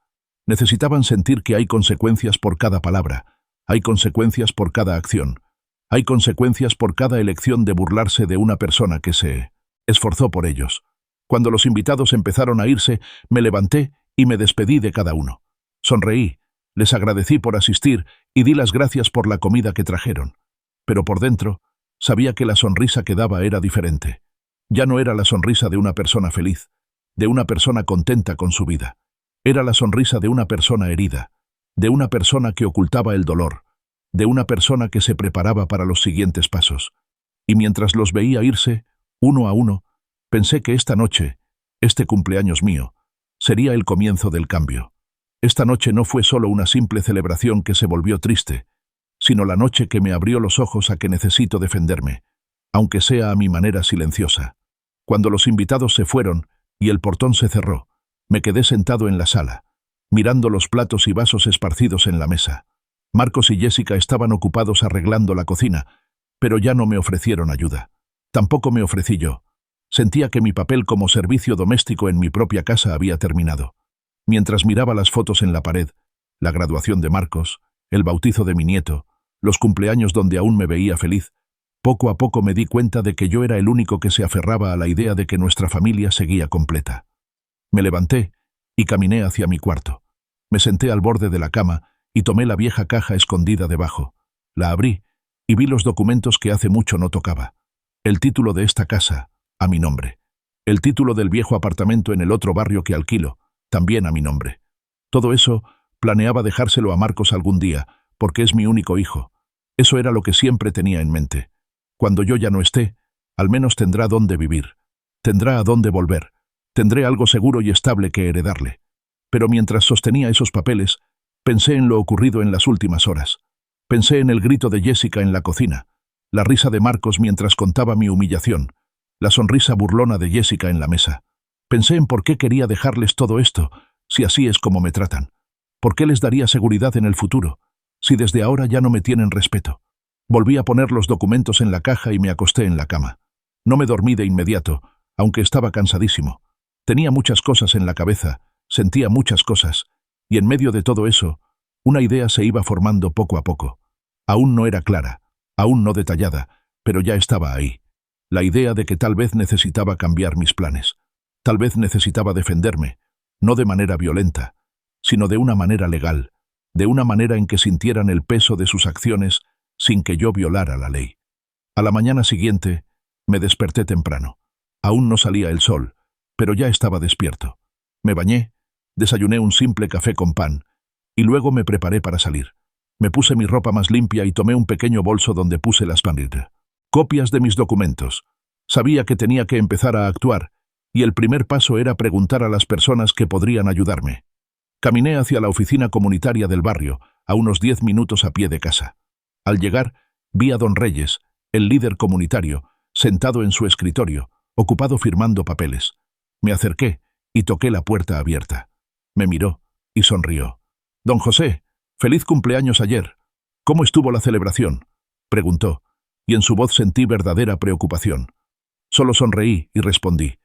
S1: Necesitaban sentir que hay consecuencias por cada palabra, hay consecuencias por cada acción, hay consecuencias por cada elección de burlarse de una persona que se esforzó por ellos. Cuando los invitados empezaron a irse, me levanté y me despedí de cada uno. Sonreí, les agradecí por asistir y di las gracias por la comida que trajeron. Pero por dentro, sabía que la sonrisa que daba era diferente. Ya no era la sonrisa de una persona feliz, de una persona contenta con su vida. Era la sonrisa de una persona herida, de una persona que ocultaba el dolor, de una persona que se preparaba para los siguientes pasos. Y mientras los veía irse, uno a uno, pensé que esta noche, este cumpleaños mío, sería el comienzo del cambio. Esta noche no fue solo una simple celebración que se volvió triste, sino la noche que me abrió los ojos a que necesito defenderme, aunque sea a mi manera silenciosa. Cuando los invitados se fueron y el portón se cerró, me quedé sentado en la sala, mirando los platos y vasos esparcidos en la mesa. Marcos y Jessica estaban ocupados arreglando la cocina, pero ya no me ofrecieron ayuda. Tampoco me ofrecí yo. Sentía que mi papel como servicio doméstico en mi propia casa había terminado. Mientras miraba las fotos en la pared, la graduación de Marcos, el bautizo de mi nieto, los cumpleaños donde aún me veía feliz, poco a poco me di cuenta de que yo era el único que se aferraba a la idea de que nuestra familia seguía completa. Me levanté y caminé hacia mi cuarto. Me senté al borde de la cama y tomé la vieja caja escondida debajo. La abrí y vi los documentos que hace mucho no tocaba. El título de esta casa, a mi nombre. El título del viejo apartamento en el otro barrio que alquilo, también a mi nombre. Todo eso planeaba dejárselo a Marcos algún día, porque es mi único hijo. Eso era lo que siempre tenía en mente. Cuando yo ya no esté, al menos tendrá dónde vivir. Tendrá a dónde volver. Tendré algo seguro y estable que heredarle. Pero mientras sostenía esos papeles, pensé en lo ocurrido en las últimas horas. Pensé en el grito de Jessica en la cocina, la risa de Marcos mientras contaba mi humillación, la sonrisa burlona de Jessica en la mesa. Pensé en por qué quería dejarles todo esto, si así es como me tratan. ¿Por qué les daría seguridad en el futuro, si desde ahora ya no me tienen respeto? Volví a poner los documentos en la caja y me acosté en la cama. No me dormí de inmediato, aunque estaba cansadísimo. Tenía muchas cosas en la cabeza, sentía muchas cosas, y en medio de todo eso, una idea se iba formando poco a poco. Aún no era clara, aún no detallada, pero ya estaba ahí. La idea de que tal vez necesitaba cambiar mis planes. Tal vez necesitaba defenderme, no de manera violenta, sino de una manera legal, de una manera en que sintieran el peso de sus acciones sin que yo violara la ley. A la mañana siguiente, me desperté temprano. Aún no salía el sol, pero ya estaba despierto. Me bañé, desayuné un simple café con pan, y luego me preparé para salir. Me puse mi ropa más limpia y tomé un pequeño bolso donde puse las copias de mis documentos. Sabía que tenía que empezar a actuar, y el primer paso era preguntar a las personas que podrían ayudarme. Caminé hacia la oficina comunitaria del barrio, a unos 10 minutos a pie de casa. Al llegar, vi a don Reyes, el líder comunitario, sentado en su escritorio, ocupado firmando papeles. Me acerqué y toqué la puerta abierta. Me miró y sonrió. «Don José, feliz cumpleaños ayer. ¿Cómo estuvo la celebración?», preguntó, y en su voz sentí verdadera preocupación. Solo sonreí y respondí: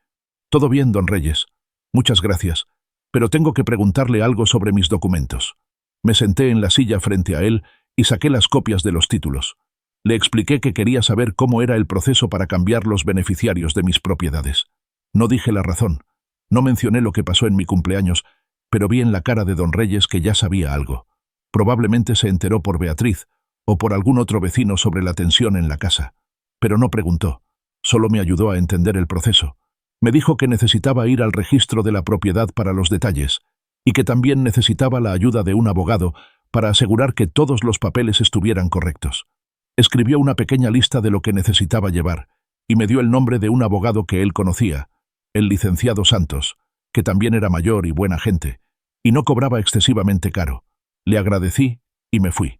S1: «Todo bien, don Reyes. Muchas gracias, pero tengo que preguntarle algo sobre mis documentos». Me senté en la silla frente a él y saqué las copias de los títulos. Le expliqué que quería saber cómo era el proceso para cambiar los beneficiarios de mis propiedades. No dije la razón, no mencioné lo que pasó en mi cumpleaños, pero vi en la cara de don Reyes que ya sabía algo. Probablemente se enteró por Beatriz o por algún otro vecino sobre la tensión en la casa. Pero no preguntó, solo me ayudó a entender el proceso. Me dijo que necesitaba ir al registro de la propiedad para los detalles y que también necesitaba la ayuda de un abogado para asegurar que todos los papeles estuvieran correctos. Escribió una pequeña lista de lo que necesitaba llevar y me dio el nombre de un abogado que él conocía, el licenciado Santos, que también era mayor y buena gente, y no cobraba excesivamente caro. Le agradecí y me fui.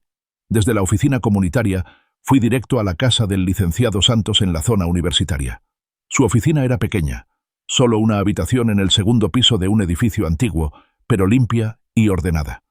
S1: Desde la oficina comunitaria fui directo a la casa del licenciado Santos en la zona universitaria. Su oficina era pequeña, solo una habitación en el segundo piso de un edificio antiguo, pero limpia y ordenada.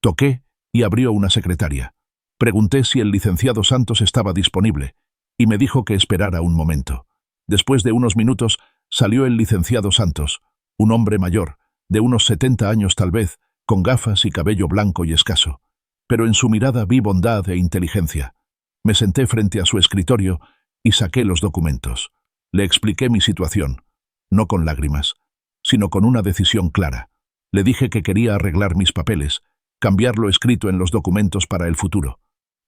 S1: Toqué y abrió una secretaria. Pregunté si el licenciado Santos estaba disponible, y me dijo que esperara un momento. Después de unos minutos salió el licenciado Santos, un hombre mayor, de unos 70 años tal vez, con gafas y cabello blanco y escaso. Pero en su mirada vi bondad e inteligencia. Me senté frente a su escritorio y saqué los documentos. Le expliqué mi situación, no con lágrimas, sino con una decisión clara. Le dije que quería arreglar mis papeles, cambiar lo escrito en los documentos para el futuro.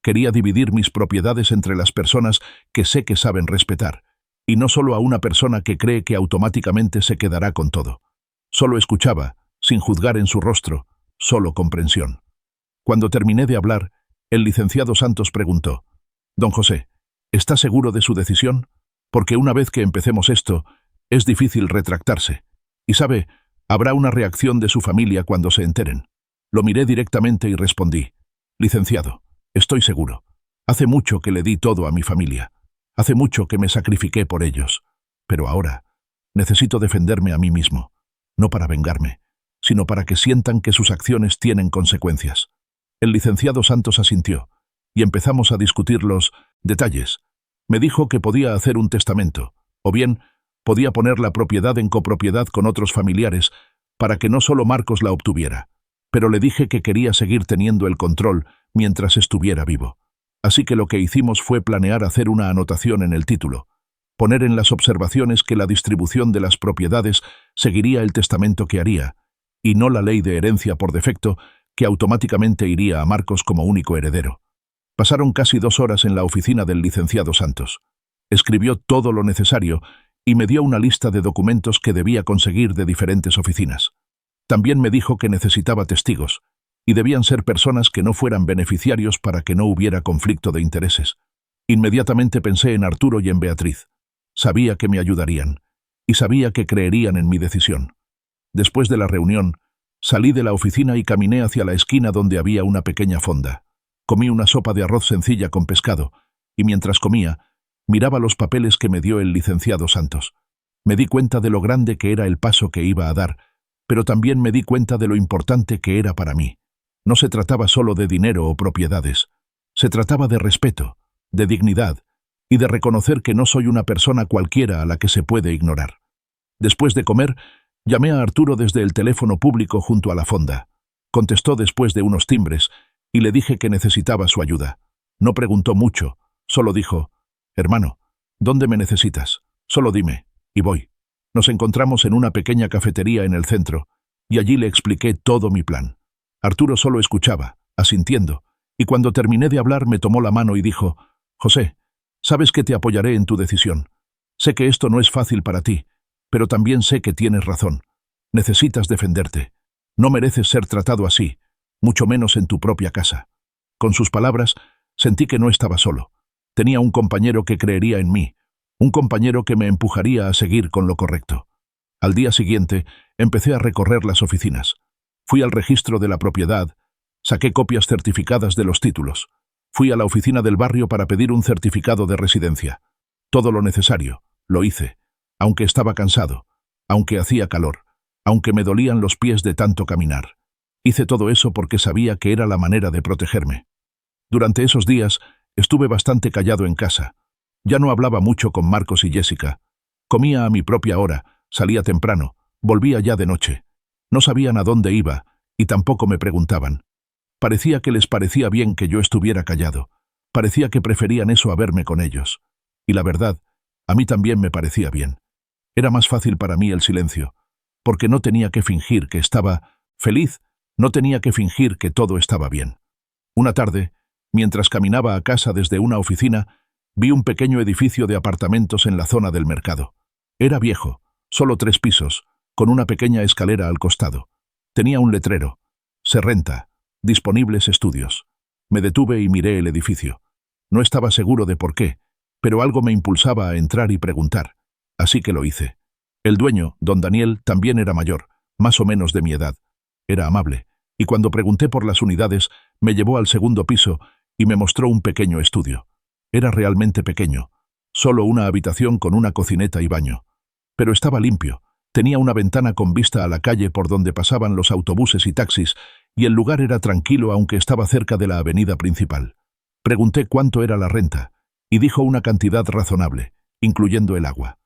S1: Quería dividir mis propiedades entre las personas que sé que saben respetar, y no solo a una persona que cree que automáticamente se quedará con todo. Solo escuchaba, sin juzgar en su rostro, solo comprensión. Cuando terminé de hablar, el licenciado Santos preguntó: «Don José, ¿está seguro de su decisión? Porque una vez que empecemos esto, es difícil retractarse. Y sabe, habrá una reacción de su familia cuando se enteren». Lo miré directamente y respondí: «Licenciado, estoy seguro. Hace mucho que le di todo a mi familia. Hace mucho que me sacrifiqué por ellos. Pero ahora necesito defenderme a mí mismo, no para vengarme, sino para que sientan que sus acciones tienen consecuencias». El licenciado Santos asintió, y empezamos a discutir los detalles. Me dijo que podía hacer un testamento, o bien podía poner la propiedad en copropiedad con otros familiares, para que no solo Marcos la obtuviera. Pero le dije que quería seguir teniendo el control mientras estuviera vivo. Así que lo que hicimos fue planear hacer una anotación en el título, poner en las observaciones que la distribución de las propiedades seguiría el testamento que haría, y no la ley de herencia por defecto, que automáticamente iría a Marcos como único heredero. Pasaron casi 2 horas en la oficina del licenciado Santos. Escribió todo lo necesario y me dio una lista de documentos que debía conseguir de diferentes oficinas. También me dijo que necesitaba testigos, y debían ser personas que no fueran beneficiarios para que no hubiera conflicto de intereses. Inmediatamente pensé en Arturo y en Beatriz. Sabía que me ayudarían, y sabía que creerían en mi decisión. Después de la reunión, salí de la oficina y caminé hacia la esquina donde había una pequeña fonda. Comí una sopa de arroz sencilla con pescado, y mientras comía, miraba los papeles que me dio el licenciado Santos. Me di cuenta de lo grande que era el paso que iba a dar, pero también me di cuenta de lo importante que era para mí. No se trataba solo de dinero o propiedades. Se trataba de respeto, de dignidad, y de reconocer que no soy una persona cualquiera a la que se puede ignorar. Después de comer, llamé a Arturo desde el teléfono público junto a la fonda. Contestó después de unos timbres, y le dije que necesitaba su ayuda. No preguntó mucho, solo dijo: Hermano, ¿dónde me necesitas? Solo dime, y voy. Nos encontramos en una pequeña cafetería en el centro, y allí le expliqué todo mi plan. Arturo solo escuchaba, asintiendo, y cuando terminé de hablar me tomó la mano y dijo: José, sabes que te apoyaré en tu decisión. Sé que esto no es fácil para ti, pero también sé que tienes razón. Necesitas defenderte. No mereces ser tratado así, mucho menos en tu propia casa. Con sus palabras, sentí que no estaba solo. Tenía un compañero que creería en mí, un compañero que me empujaría a seguir con lo correcto. Al día siguiente, empecé a recorrer las oficinas. Fui al registro de la propiedad, saqué copias certificadas de los títulos. Fui a la oficina del barrio para pedir un certificado de residencia. Todo lo necesario, lo hice, aunque estaba cansado, aunque hacía calor, aunque me dolían los pies de tanto caminar. Hice todo eso porque sabía que era la manera de protegerme. Durante esos días, estuve bastante callado en casa. Ya no hablaba mucho con Marcos y Jessica. Comía a mi propia hora, salía temprano, volvía ya de noche. No sabían a dónde iba, y tampoco me preguntaban. Parecía que les parecía bien que yo estuviera callado. Parecía que preferían eso a verme con ellos. Y la verdad, a mí también me parecía bien. Era más fácil para mí el silencio, porque no tenía que fingir que estaba feliz, no tenía que fingir que todo estaba bien. Una tarde, mientras caminaba a casa desde una oficina, vi un pequeño edificio de apartamentos en la zona del mercado. Era viejo, solo 3 pisos, con una pequeña escalera al costado. Tenía un letrero: se renta, disponibles estudios. Me detuve y miré el edificio. No estaba seguro de por qué, pero algo me impulsaba a entrar y preguntar. Así que lo hice. El dueño, don Daniel, también era mayor, más o menos de mi edad. Era amable, y cuando pregunté por las unidades, me llevó al segundo piso y me mostró un pequeño estudio. Era realmente pequeño, solo una habitación con una cocineta y baño. Pero estaba limpio, tenía una ventana con vista a la calle por donde pasaban los autobuses y taxis, y el lugar era tranquilo aunque estaba cerca de la avenida principal. Pregunté cuánto era la renta, y dijo una cantidad razonable, incluyendo el agua.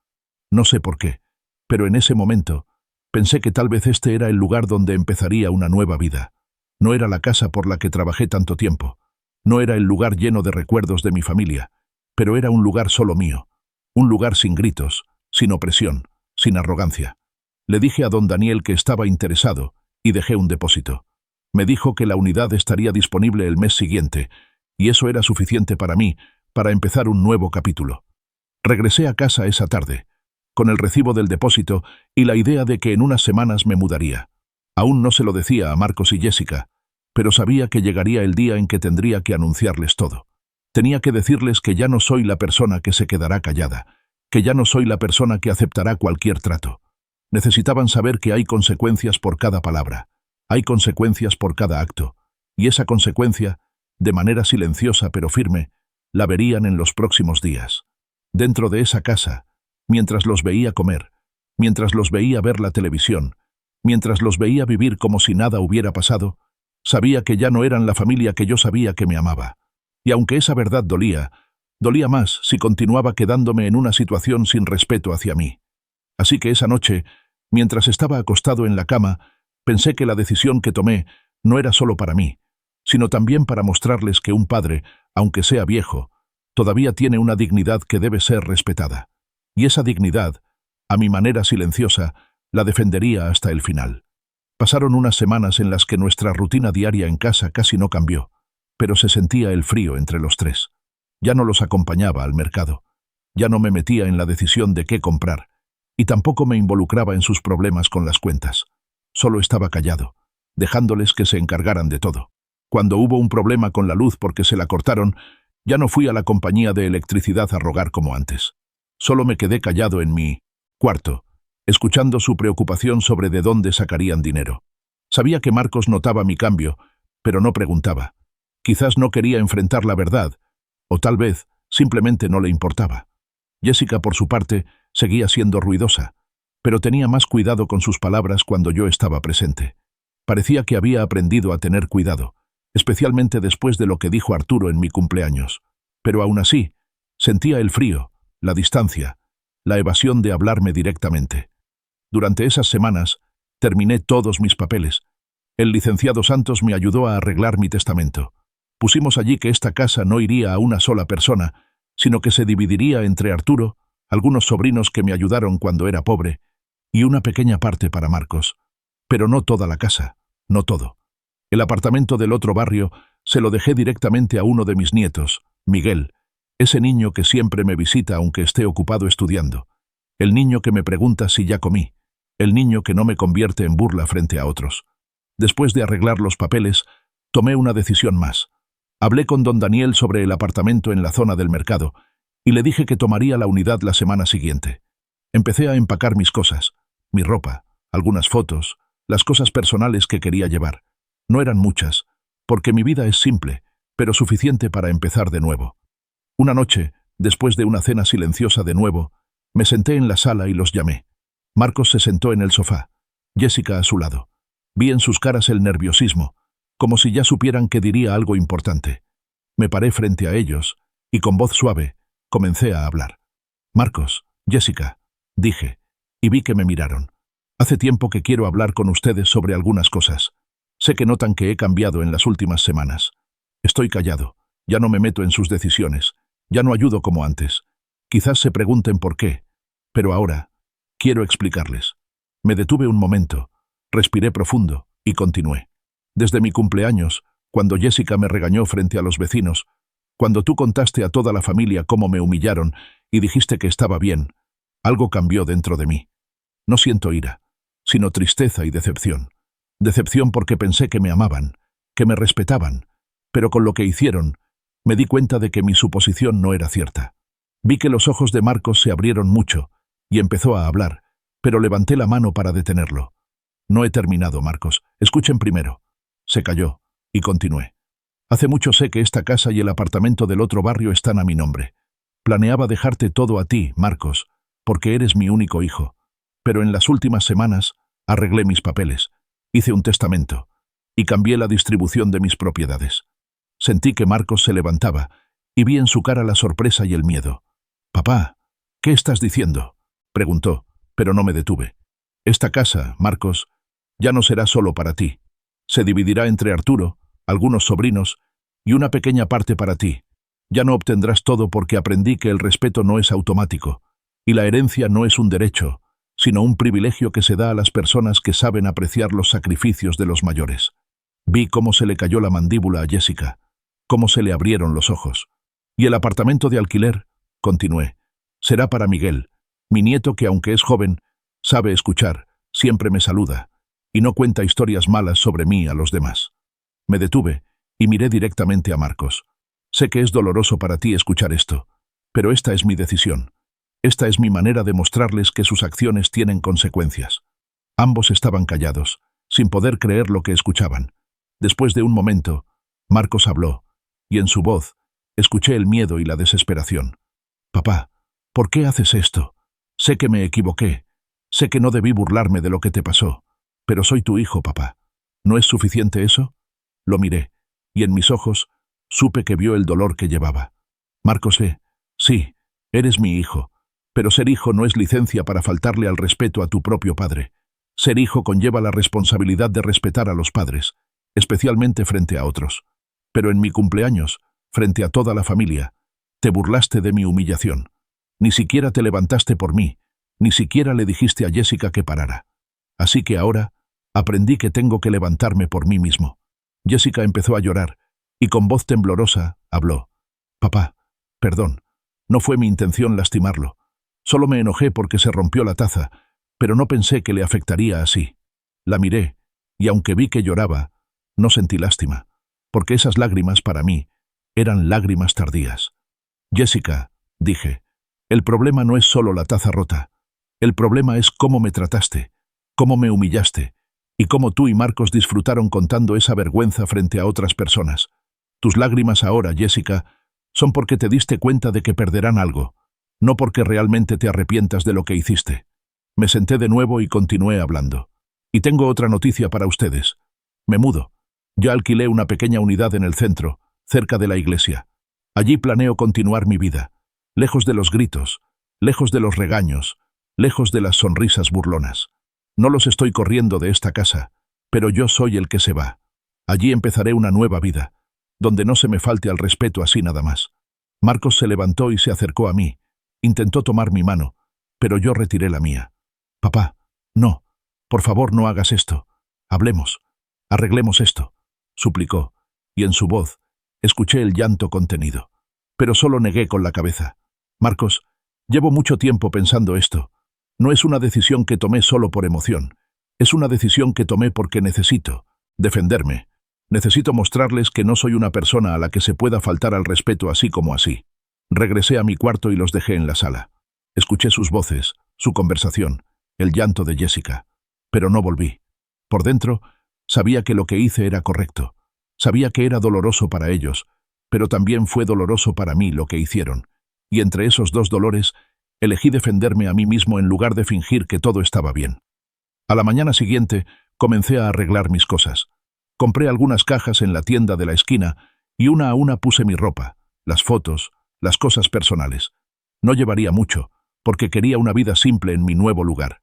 S1: No sé por qué, pero en ese momento pensé que tal vez este era el lugar donde empezaría una nueva vida. No era la casa por la que trabajé tanto tiempo. No era el lugar lleno de recuerdos de mi familia, pero era un lugar solo mío. Un lugar sin gritos, sin opresión, sin arrogancia. Le dije a don Daniel que estaba interesado y dejé un depósito. Me dijo que la unidad estaría disponible el mes siguiente, y eso era suficiente para mí, para empezar un nuevo capítulo. Regresé a casa esa tarde, con el recibo del depósito y la idea de que en unas semanas me mudaría. Aún no se lo decía a Marcos y Jessica, pero sabía que llegaría el día en que tendría que anunciarles todo. Tenía que decirles que ya no soy la persona que se quedará callada, que ya no soy la persona que aceptará cualquier trato. Necesitaban saber que hay consecuencias por cada palabra, hay consecuencias por cada acto, y esa consecuencia, de manera silenciosa pero firme, la verían en los próximos días. Dentro de esa casa, mientras los veía comer, mientras los veía ver la televisión, mientras los veía vivir como si nada hubiera pasado, sabía que ya no eran la familia que yo sabía que me amaba. Y aunque esa verdad dolía, dolía más si continuaba quedándome en una situación sin respeto hacia mí. Así que esa noche, mientras estaba acostado en la cama, pensé que la decisión que tomé no era solo para mí, sino también para mostrarles que un padre, aunque sea viejo, todavía tiene una dignidad que debe ser respetada. Y esa dignidad, a mi manera silenciosa, la defendería hasta el final. Pasaron unas semanas en las que nuestra rutina diaria en casa casi no cambió, pero se sentía el frío entre los 3. Ya no los acompañaba al mercado, ya no me metía en la decisión de qué comprar, y tampoco me involucraba en sus problemas con las cuentas. Solo estaba callado, dejándoles que se encargaran de todo. Cuando hubo un problema con la luz porque se la cortaron, ya no fui a la compañía de electricidad a rogar como antes. Solo me quedé callado en mi cuarto, escuchando su preocupación sobre de dónde sacarían dinero. Sabía que Marcos notaba mi cambio, pero no preguntaba. Quizás no quería enfrentar la verdad, o tal vez simplemente no le importaba. Jessica, por su parte, seguía siendo ruidosa, pero tenía más cuidado con sus palabras cuando yo estaba presente. Parecía que había aprendido a tener cuidado, especialmente después de lo que dijo Arturo en mi cumpleaños. Pero aún así, sentía el frío, la distancia, la evasión de hablarme directamente. Durante esas semanas, terminé todos mis papeles. El licenciado Santos me ayudó a arreglar mi testamento. Pusimos allí que esta casa no iría a una sola persona, sino que se dividiría entre Arturo, algunos sobrinos que me ayudaron cuando era pobre, y una pequeña parte para Marcos. Pero no toda la casa, no todo. El apartamento del otro barrio se lo dejé directamente a uno de mis nietos, Miguel, ese niño que siempre me visita aunque esté ocupado estudiando. El niño que me pregunta si ya comí. El niño que no me convierte en burla frente a otros. Después de arreglar los papeles, tomé una decisión más. Hablé con don Daniel sobre el apartamento en la zona del mercado y le dije que tomaría la unidad la semana siguiente. Empecé a empacar mis cosas, mi ropa, algunas fotos, las cosas personales que quería llevar. No eran muchas, porque mi vida es simple, pero suficiente para empezar de nuevo. Una noche, después de una cena silenciosa de nuevo, me senté en la sala y los llamé. Marcos se sentó en el sofá, Jessica a su lado. Vi en sus caras el nerviosismo, como si ya supieran que diría algo importante. Me paré frente a ellos, y con voz suave, comencé a hablar. Marcos, Jessica, dije, y vi que me miraron. Hace tiempo que quiero hablar con ustedes sobre algunas cosas. Sé que notan que he cambiado en las últimas semanas. Estoy callado, ya no me meto en sus decisiones, ya no ayudo como antes. Quizás se pregunten por qué, pero ahora quiero explicarles. Me detuve un momento, respiré profundo y continué. Desde mi cumpleaños, cuando Jessica me regañó frente a los vecinos, cuando tú contaste a toda la familia cómo me humillaron y dijiste que estaba bien, algo cambió dentro de mí. No siento ira, sino tristeza y decepción. Decepción porque pensé que me amaban, que me respetaban, pero con lo que hicieron, me di cuenta de que mi suposición no era cierta. Vi que los ojos de Marcos se abrieron mucho y empezó a hablar, pero levanté la mano para detenerlo. No he terminado, Marcos. Escuchen primero. Se calló, y continué. Hace mucho sé que esta casa y el apartamento del otro barrio están a mi nombre. Planeaba dejarte todo a ti, Marcos, porque eres mi único hijo. Pero en las últimas semanas arreglé mis papeles, hice un testamento, y cambié la distribución de mis propiedades. Sentí que Marcos se levantaba, y vi en su cara la sorpresa y el miedo. «Papá, ¿qué estás diciendo?», preguntó, pero no me detuve. «Esta casa, Marcos, ya no será solo para ti. Se dividirá entre Arturo, algunos sobrinos, y una pequeña parte para ti. Ya no obtendrás todo porque aprendí que el respeto no es automático, y la herencia no es un derecho, sino un privilegio que se da a las personas que saben apreciar los sacrificios de los mayores». Vi cómo se le cayó la mandíbula a Jessica, cómo se le abrieron los ojos. «Y el apartamento de alquiler», continué, «será para Miguel, mi nieto que aunque es joven, sabe escuchar, siempre me saluda, y no cuenta historias malas sobre mí a los demás». Me detuve y miré directamente a Marcos. «Sé que es doloroso para ti escuchar esto, pero esta es mi decisión. Esta es mi manera de mostrarles que sus acciones tienen consecuencias». Ambos estaban callados, sin poder creer lo que escuchaban. Después de un momento, Marcos habló, y en su voz escuché el miedo y la desesperación. «Papá, ¿por qué haces esto? Sé que me equivoqué. Sé que no debí burlarme de lo que te pasó. Pero soy tu hijo, papá. ¿No es suficiente eso?». Lo miré, y en mis ojos supe que vio el dolor que llevaba. «Marcos, sí, eres mi hijo, pero ser hijo no es licencia para faltarle al respeto a tu propio padre. Ser hijo conlleva la responsabilidad de respetar a los padres, especialmente frente a otros. Pero en mi cumpleaños, frente a toda la familia, te burlaste de mi humillación. Ni siquiera te levantaste por mí, ni siquiera le dijiste a Jessica que parara. Así que ahora aprendí que tengo que levantarme por mí mismo». Jessica empezó a llorar, y con voz temblorosa habló. «Papá, perdón, no fue mi intención lastimarlo. Solo me enojé porque se rompió la taza, pero no pensé que le afectaría así». La miré, y aunque vi que lloraba, no sentí lástima, porque esas lágrimas para mí eran lágrimas tardías. «Jessica», dije, «el problema no es solo la taza rota. El problema es cómo me trataste, cómo me humillaste, y cómo tú y Marcos disfrutaron contando esa vergüenza frente a otras personas. Tus lágrimas ahora, Jessica, son porque te diste cuenta de que perderán algo, no porque realmente te arrepientas de lo que hiciste». Me senté de nuevo y continué hablando. «Y tengo otra noticia para ustedes. Me mudo. Ya alquilé una pequeña unidad en el centro, cerca de la iglesia. Allí planeo continuar mi vida, lejos de los gritos, lejos de los regaños, lejos de las sonrisas burlonas. No los estoy corriendo de esta casa, pero yo soy el que se va. Allí empezaré una nueva vida, donde no se me falte al respeto así nada más. Marcos se levantó y se acercó a mí. Intentó tomar mi mano, pero yo retiré la mía. Papá, no, por favor no hagas esto. Hablemos, arreglemos esto, suplicó, y en su voz escuché el llanto contenido. Pero solo negué con la cabeza. Marcos, llevo mucho tiempo pensando esto. No es una decisión que tomé solo por emoción. Es una decisión que tomé porque necesito defenderme. Necesito mostrarles que no soy una persona a la que se pueda faltar al respeto así como así. Regresé a mi cuarto y los dejé en la sala. Escuché sus voces, su conversación, el llanto de Jessica. Pero no volví. Por dentro, sabía que lo que hice era correcto. Sabía que era doloroso para ellos, pero también fue doloroso para mí lo que hicieron. Y entre esos dos dolores, elegí defenderme a mí mismo en lugar de fingir que todo estaba bien. A la mañana siguiente, comencé a arreglar mis cosas. Compré algunas cajas en la tienda de la esquina y una a una puse mi ropa, las fotos, las cosas personales. No llevaría mucho, porque quería una vida simple en mi nuevo lugar.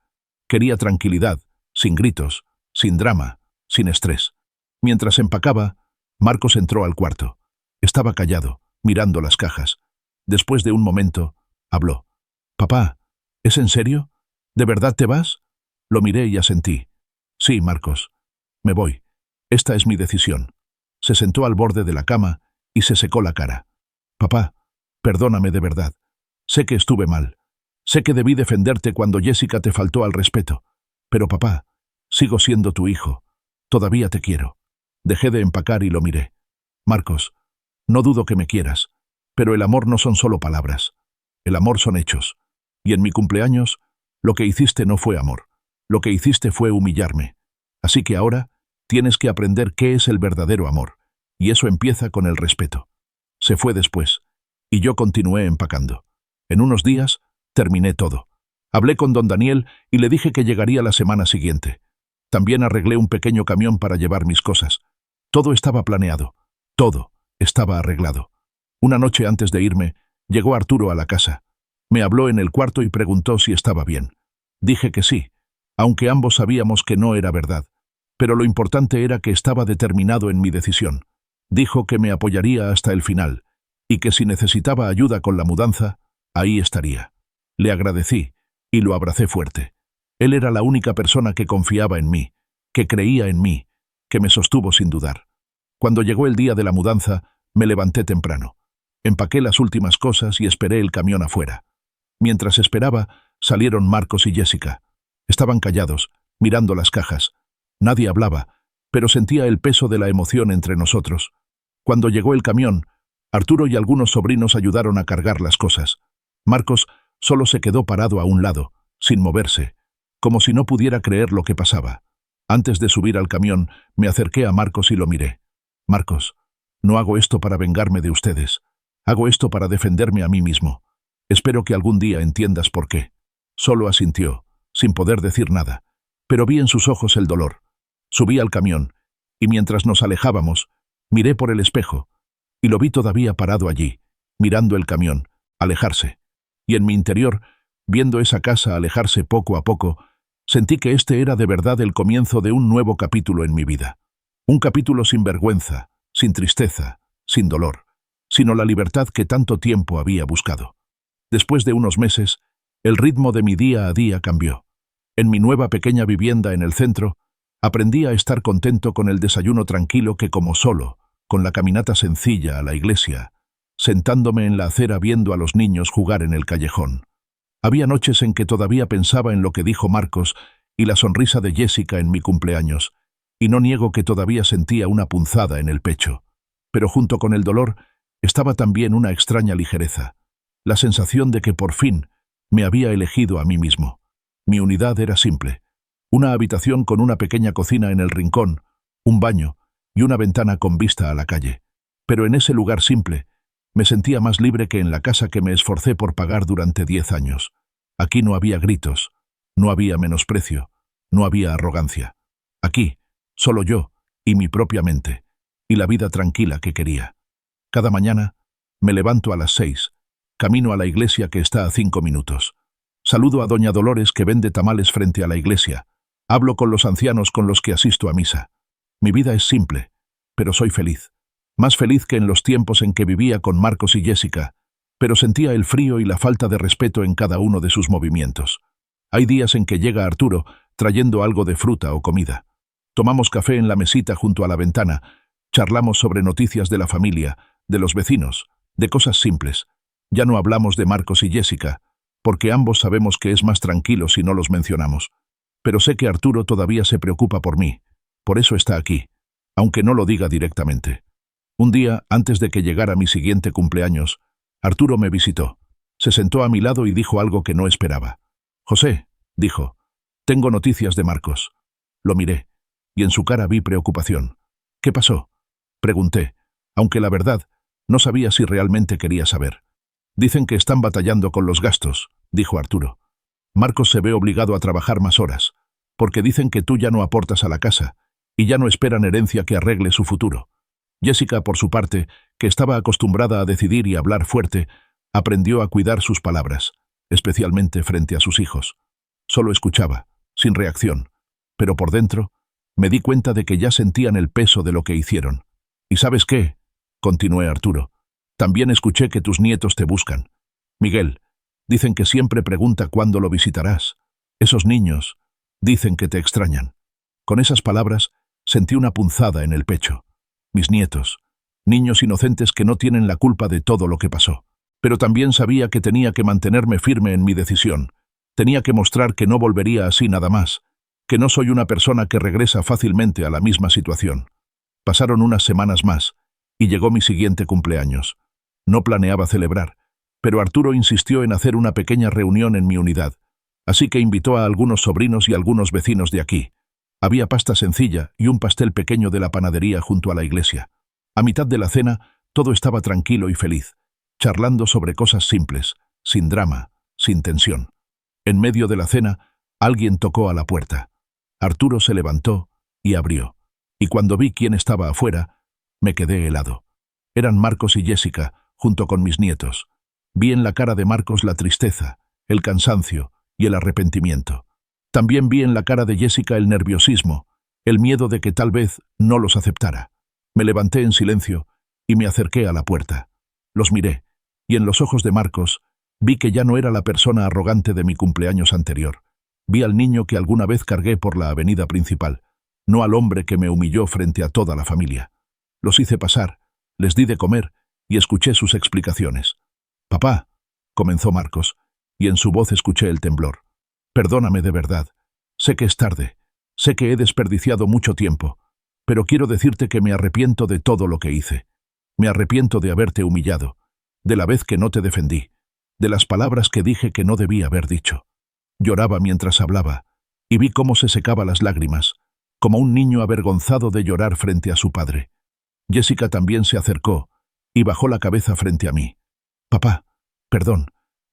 S1: Quería tranquilidad, sin gritos, sin drama, sin estrés. Mientras empacaba, Marcos entró al cuarto. Estaba callado, mirando las cajas. Después de un momento, habló. «Papá, ¿es en serio? ¿De verdad te vas?» Lo miré y asentí. «Sí, Marcos, me voy. Esta es mi decisión». Se sentó al borde de la cama y se secó la cara. «Papá, perdóname de verdad. Sé que estuve mal. Sé que debí defenderte cuando Jessica te faltó al respeto. Pero papá, sigo siendo tu hijo. Todavía te quiero». Dejé de empacar y lo miré. «Marcos, no dudo que me quieras, pero el amor no son solo palabras. El amor son hechos. Y en mi cumpleaños, lo que hiciste no fue amor. Lo que hiciste fue humillarme. Así que ahora tienes que aprender qué es el verdadero amor. Y eso empieza con el respeto». Se fue después, y yo continué empacando. En unos días, terminé todo. Hablé con don Daniel y le dije que llegaría la semana siguiente. También arreglé un pequeño camión para llevar mis cosas. Todo estaba planeado. Todo estaba arreglado. Una noche antes de irme, llegó Arturo a la casa. Me habló en el cuarto y preguntó si estaba bien. Dije que sí, aunque ambos sabíamos que no era verdad. Pero lo importante era que estaba determinado en mi decisión. Dijo que me apoyaría hasta el final, y que si necesitaba ayuda con la mudanza, ahí estaría. Le agradecí, y lo abracé fuerte. Él era la única persona que confiaba en mí, que creía en mí, que me sostuvo sin dudar. Cuando llegó el día de la mudanza, me levanté temprano. Empaqué las últimas cosas y esperé el camión afuera. Mientras esperaba, salieron Marcos y Jessica. Estaban callados, mirando las cajas. Nadie hablaba, pero sentía el peso de la emoción entre nosotros. Cuando llegó el camión, Arturo y algunos sobrinos ayudaron a cargar las cosas. Marcos solo se quedó parado a un lado, sin moverse, como si no pudiera creer lo que pasaba. Antes de subir al camión, me acerqué a Marcos y lo miré. «Marcos, no hago esto para vengarme de ustedes. Hago esto para defenderme a mí mismo. Espero que algún día entiendas por qué». Solo asintió, sin poder decir nada, pero vi en sus ojos el dolor. Subí al camión, y mientras nos alejábamos, miré por el espejo, y lo vi todavía parado allí, mirando el camión, alejarse. Y en mi interior, viendo esa casa alejarse poco a poco, sentí que este era de verdad el comienzo de un nuevo capítulo en mi vida. Un capítulo sin vergüenza, sin tristeza, sin dolor, sino la libertad que tanto tiempo había buscado. Después de unos meses, el ritmo de mi día a día cambió. En mi nueva pequeña vivienda en el centro, aprendí a estar contento con el desayuno tranquilo que como solo, con la caminata sencilla a la iglesia, sentándome en la acera viendo a los niños jugar en el callejón. Había noches en que todavía pensaba en lo que dijo Marcos y la sonrisa de Jessica en mi cumpleaños, y no niego que todavía sentía una punzada en el pecho. Pero junto con el dolor estaba también una extraña ligereza, la sensación de que por fin me había elegido a mí mismo. Mi unidad era simple: una habitación con una pequeña cocina en el rincón, un baño y una ventana con vista a la calle. Pero en ese lugar simple, me sentía más libre que en la casa que me esforcé por pagar durante 10 años. Aquí no había gritos, no había menosprecio, no había arrogancia. Aquí, solo yo y mi propia mente, y la vida tranquila que quería. Cada mañana, me levanto a las 6, camino a la iglesia que está a 5 minutos. Saludo a doña Dolores que vende tamales frente a la iglesia. Hablo con los ancianos con los que asisto a misa. Mi vida es simple, pero soy feliz. Más feliz que en los tiempos en que vivía con Marcos y Jessica, pero sentía el frío y la falta de respeto en cada uno de sus movimientos. Hay días en que llega Arturo trayendo algo de fruta o comida. Tomamos café en la mesita junto a la ventana, charlamos sobre noticias de la familia, de los vecinos, de cosas simples. Ya no hablamos de Marcos y Jessica, porque ambos sabemos que es más tranquilo si no los mencionamos. Pero sé que Arturo todavía se preocupa por mí, por eso está aquí, aunque no lo diga directamente. Un día, antes de que llegara mi siguiente cumpleaños, Arturo me visitó. Se sentó a mi lado y dijo algo que no esperaba. «José», dijo, «tengo noticias de Marcos». Lo miré, y en su cara vi preocupación. «¿Qué pasó?», pregunté, aunque la verdad, no sabía si realmente quería saber. «Dicen que están batallando con los gastos», dijo Arturo. «Marcos se ve obligado a trabajar más horas, porque dicen que tú ya no aportas a la casa, y ya no esperan herencia que arregle su futuro». Jessica, por su parte, que estaba acostumbrada a decidir y hablar fuerte, aprendió a cuidar sus palabras, especialmente frente a sus hijos. Solo escuchaba, sin reacción, pero por dentro me di cuenta de que ya sentían el peso de lo que hicieron. «¿Y sabes qué?», continué Arturo. «También escuché que tus nietos te buscan. Miguel, dicen que siempre pregunta cuándo lo visitarás. Esos niños, dicen que te extrañan». Con esas palabras sentí una punzada en el pecho. Mis nietos, niños inocentes que no tienen la culpa de todo lo que pasó. Pero también sabía que tenía que mantenerme firme en mi decisión. Tenía que mostrar que no volvería así nada más, que no soy una persona que regresa fácilmente a la misma situación. Pasaron unas semanas más, y llegó mi siguiente cumpleaños. No planeaba celebrar, pero Arturo insistió en hacer una pequeña reunión en mi unidad, así que invitó a algunos sobrinos y algunos vecinos de aquí. Había pasta sencilla y un pastel pequeño de la panadería junto a la iglesia. A mitad de la cena, todo estaba tranquilo y feliz, charlando sobre cosas simples, sin drama, sin tensión. En medio de la cena, alguien tocó a la puerta. Arturo se levantó y abrió, y cuando vi quién estaba afuera, me quedé helado. Eran Marcos y Jessica, junto con mis nietos. Vi en la cara de Marcos la tristeza, el cansancio y el arrepentimiento. También vi en la cara de Jessica el nerviosismo, el miedo de que tal vez no los aceptara. Me levanté en silencio y me acerqué a la puerta. Los miré, y en los ojos de Marcos vi que ya no era la persona arrogante de mi cumpleaños anterior. Vi al niño que alguna vez cargué por la avenida principal, no al hombre que me humilló frente a toda la familia. Los hice pasar, les di de comer y escuché sus explicaciones. «Papá», comenzó Marcos, y en su voz escuché el temblor. «Perdóname de verdad. Sé que es tarde. Sé que he desperdiciado mucho tiempo. Pero quiero decirte que me arrepiento de todo lo que hice. Me arrepiento de haberte humillado, de la vez que no te defendí, de las palabras que dije que no debía haber dicho». Lloraba mientras hablaba, y vi cómo se secaba las lágrimas, como un niño avergonzado de llorar frente a su padre. Jessica también se acercó y bajó la cabeza frente a mí. «Papá, perdón.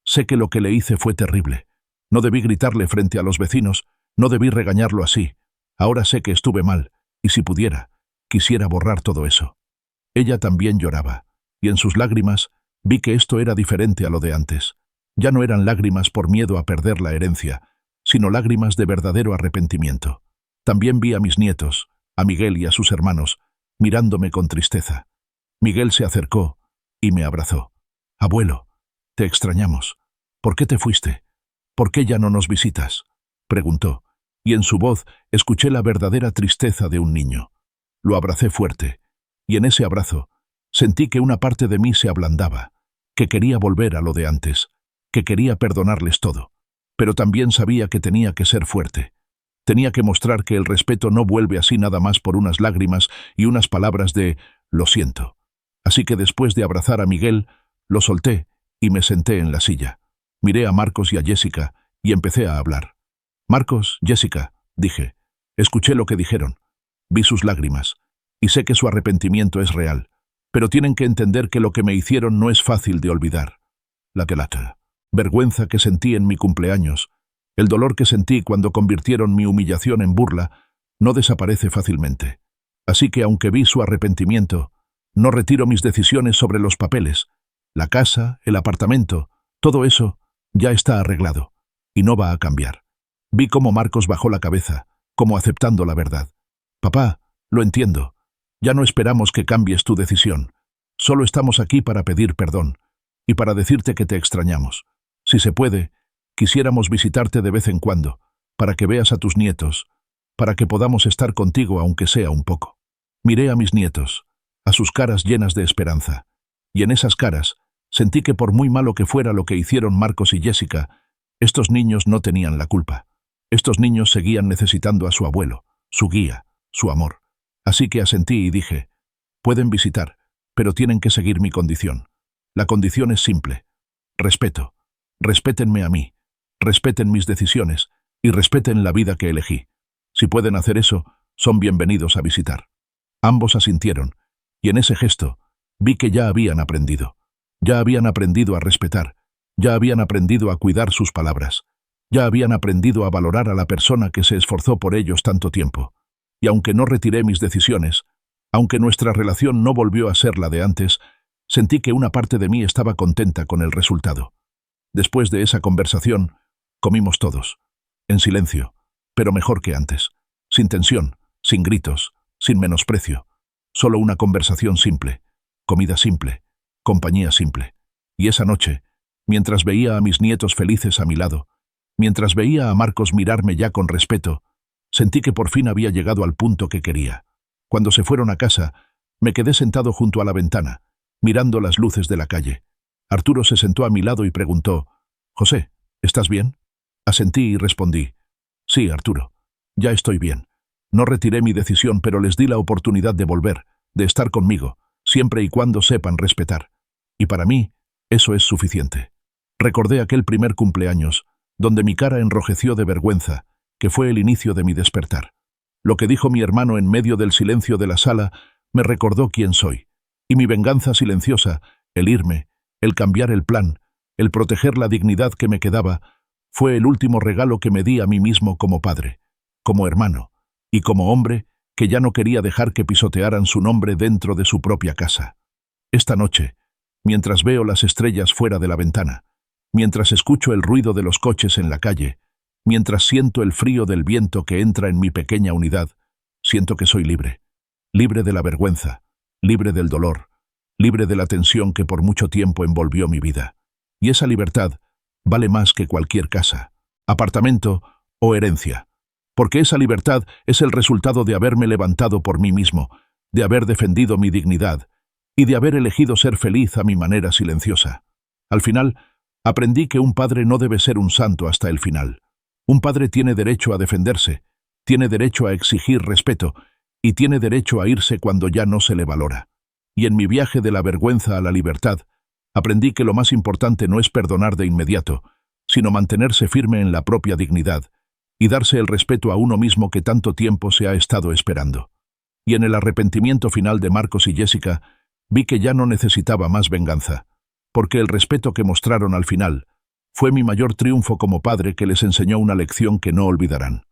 S1: Sé que lo que le hice fue terrible. No debí gritarle frente a los vecinos, no debí regañarlo así. Ahora sé que estuve mal, y si pudiera, quisiera borrar todo eso». Ella también lloraba, y en sus lágrimas vi que esto era diferente a lo de antes. Ya no eran lágrimas por miedo a perder la herencia, sino lágrimas de verdadero arrepentimiento. También vi a mis nietos, a Miguel y a sus hermanos, mirándome con tristeza. Miguel se acercó y me abrazó. «Abuelo, te extrañamos. ¿Por qué te fuiste? ¿Por qué ya no nos visitas?», preguntó, y en su voz escuché la verdadera tristeza de un niño. Lo abracé fuerte, y en ese abrazo sentí que una parte de mí se ablandaba, que quería volver a lo de antes, que quería perdonarles todo, pero también sabía que tenía que ser fuerte. Tenía que mostrar que el respeto no vuelve así nada más por unas lágrimas y unas palabras de «lo siento». Así que después de abrazar a Miguel, lo solté y me senté en la silla. Miré a Marcos y a Jessica y empecé a hablar. «Marcos, Jessica», dije, escuché lo que dijeron. Vi sus lágrimas, y sé que su arrepentimiento es real, pero tienen que entender que lo que me hicieron no es fácil de olvidar. La vergüenza que sentí en mi cumpleaños, el dolor que sentí cuando convirtieron mi humillación en burla, no desaparece fácilmente. Así que aunque vi su arrepentimiento, no retiro mis decisiones sobre los papeles. La casa, el apartamento, todo eso ya está arreglado, y no va a cambiar. Vi cómo Marcos bajó la cabeza, como aceptando la verdad. «Papá, lo entiendo. Ya no esperamos que cambies tu decisión. Solo estamos aquí para pedir perdón. y para decirte que te extrañamos. Si se puede, quisiéramos visitarte de vez en cuando, para que veas a tus nietos, para que podamos estar contigo aunque sea un poco. Miré a mis nietos, a sus caras llenas de esperanza, y en esas caras sentí que por muy malo que fuera lo que hicieron Marcos y Jessica, estos niños no tenían la culpa. Estos niños seguían necesitando a su abuelo, su guía, su amor. Así que asentí y dije, pueden visitar, pero tienen que seguir mi condición. La condición es simple. Respeto. Respétenme a mí. Respeten mis decisiones y respeten la vida que elegí. Si pueden hacer eso, son bienvenidos a visitar. Ambos asintieron, y en ese gesto vi que ya habían aprendido. Ya habían aprendido a respetar, ya habían aprendido a cuidar sus palabras, ya habían aprendido a valorar a la persona que se esforzó por ellos tanto tiempo. Y aunque no retiré mis decisiones, aunque nuestra relación no volvió a ser la de antes, sentí que una parte de mí estaba contenta con el resultado. Después de esa conversación, comimos todos, en silencio, pero mejor que antes, sin tensión, sin gritos, sin menosprecio, solo una conversación simple, comida simple, compañía simple. Y esa noche, mientras veía a mis nietos felices a mi lado, mientras veía a Marcos mirarme ya con respeto, sentí que por fin había llegado al punto que quería. Cuando se fueron a casa, me quedé sentado junto a la ventana, mirando las luces de la calle. Arturo se sentó a mi lado y preguntó, «José, ¿estás bien?» Asentí y respondí, «Sí, Arturo, ya estoy bien. No retiré mi decisión, pero les di la oportunidad de volver, de estar conmigo, siempre y cuando sepan respetar. Y para mí, eso es suficiente». Recordé aquel primer cumpleaños, donde mi cara enrojeció de vergüenza, que fue el inicio de mi despertar. Lo que dijo mi hermano en medio del silencio de la sala me recordó quién soy, y mi venganza silenciosa, el irme, el cambiar el plan, el proteger la dignidad que me quedaba, fue el último regalo que me di a mí mismo como padre, como hermano, y como hombre que ya no quería dejar que pisotearan su nombre dentro de su propia casa. Esta noche, mientras veo las estrellas fuera de la ventana, mientras escucho el ruido de los coches en la calle, mientras siento el frío del viento que entra en mi pequeña unidad, siento que soy libre, libre de la vergüenza, libre del dolor, libre de la tensión que por mucho tiempo envolvió mi vida. Y esa libertad vale más que cualquier casa, apartamento o herencia, porque esa libertad es el resultado de haberme levantado por mí mismo, de haber defendido mi dignidad y de haber elegido ser feliz a mi manera silenciosa. Al final, aprendí que un padre no debe ser un santo hasta el final. Un padre tiene derecho a defenderse, tiene derecho a exigir respeto y tiene derecho a irse cuando ya no se le valora. Y en mi viaje de la vergüenza a la libertad, aprendí que lo más importante no es perdonar de inmediato, sino mantenerse firme en la propia dignidad y darse el respeto a uno mismo que tanto tiempo se ha estado esperando. Y en el arrepentimiento final de Marcos y Jessica, vi que ya no necesitaba más venganza, porque el respeto que mostraron al final fue mi mayor triunfo como padre que les enseñó una lección que no olvidarán.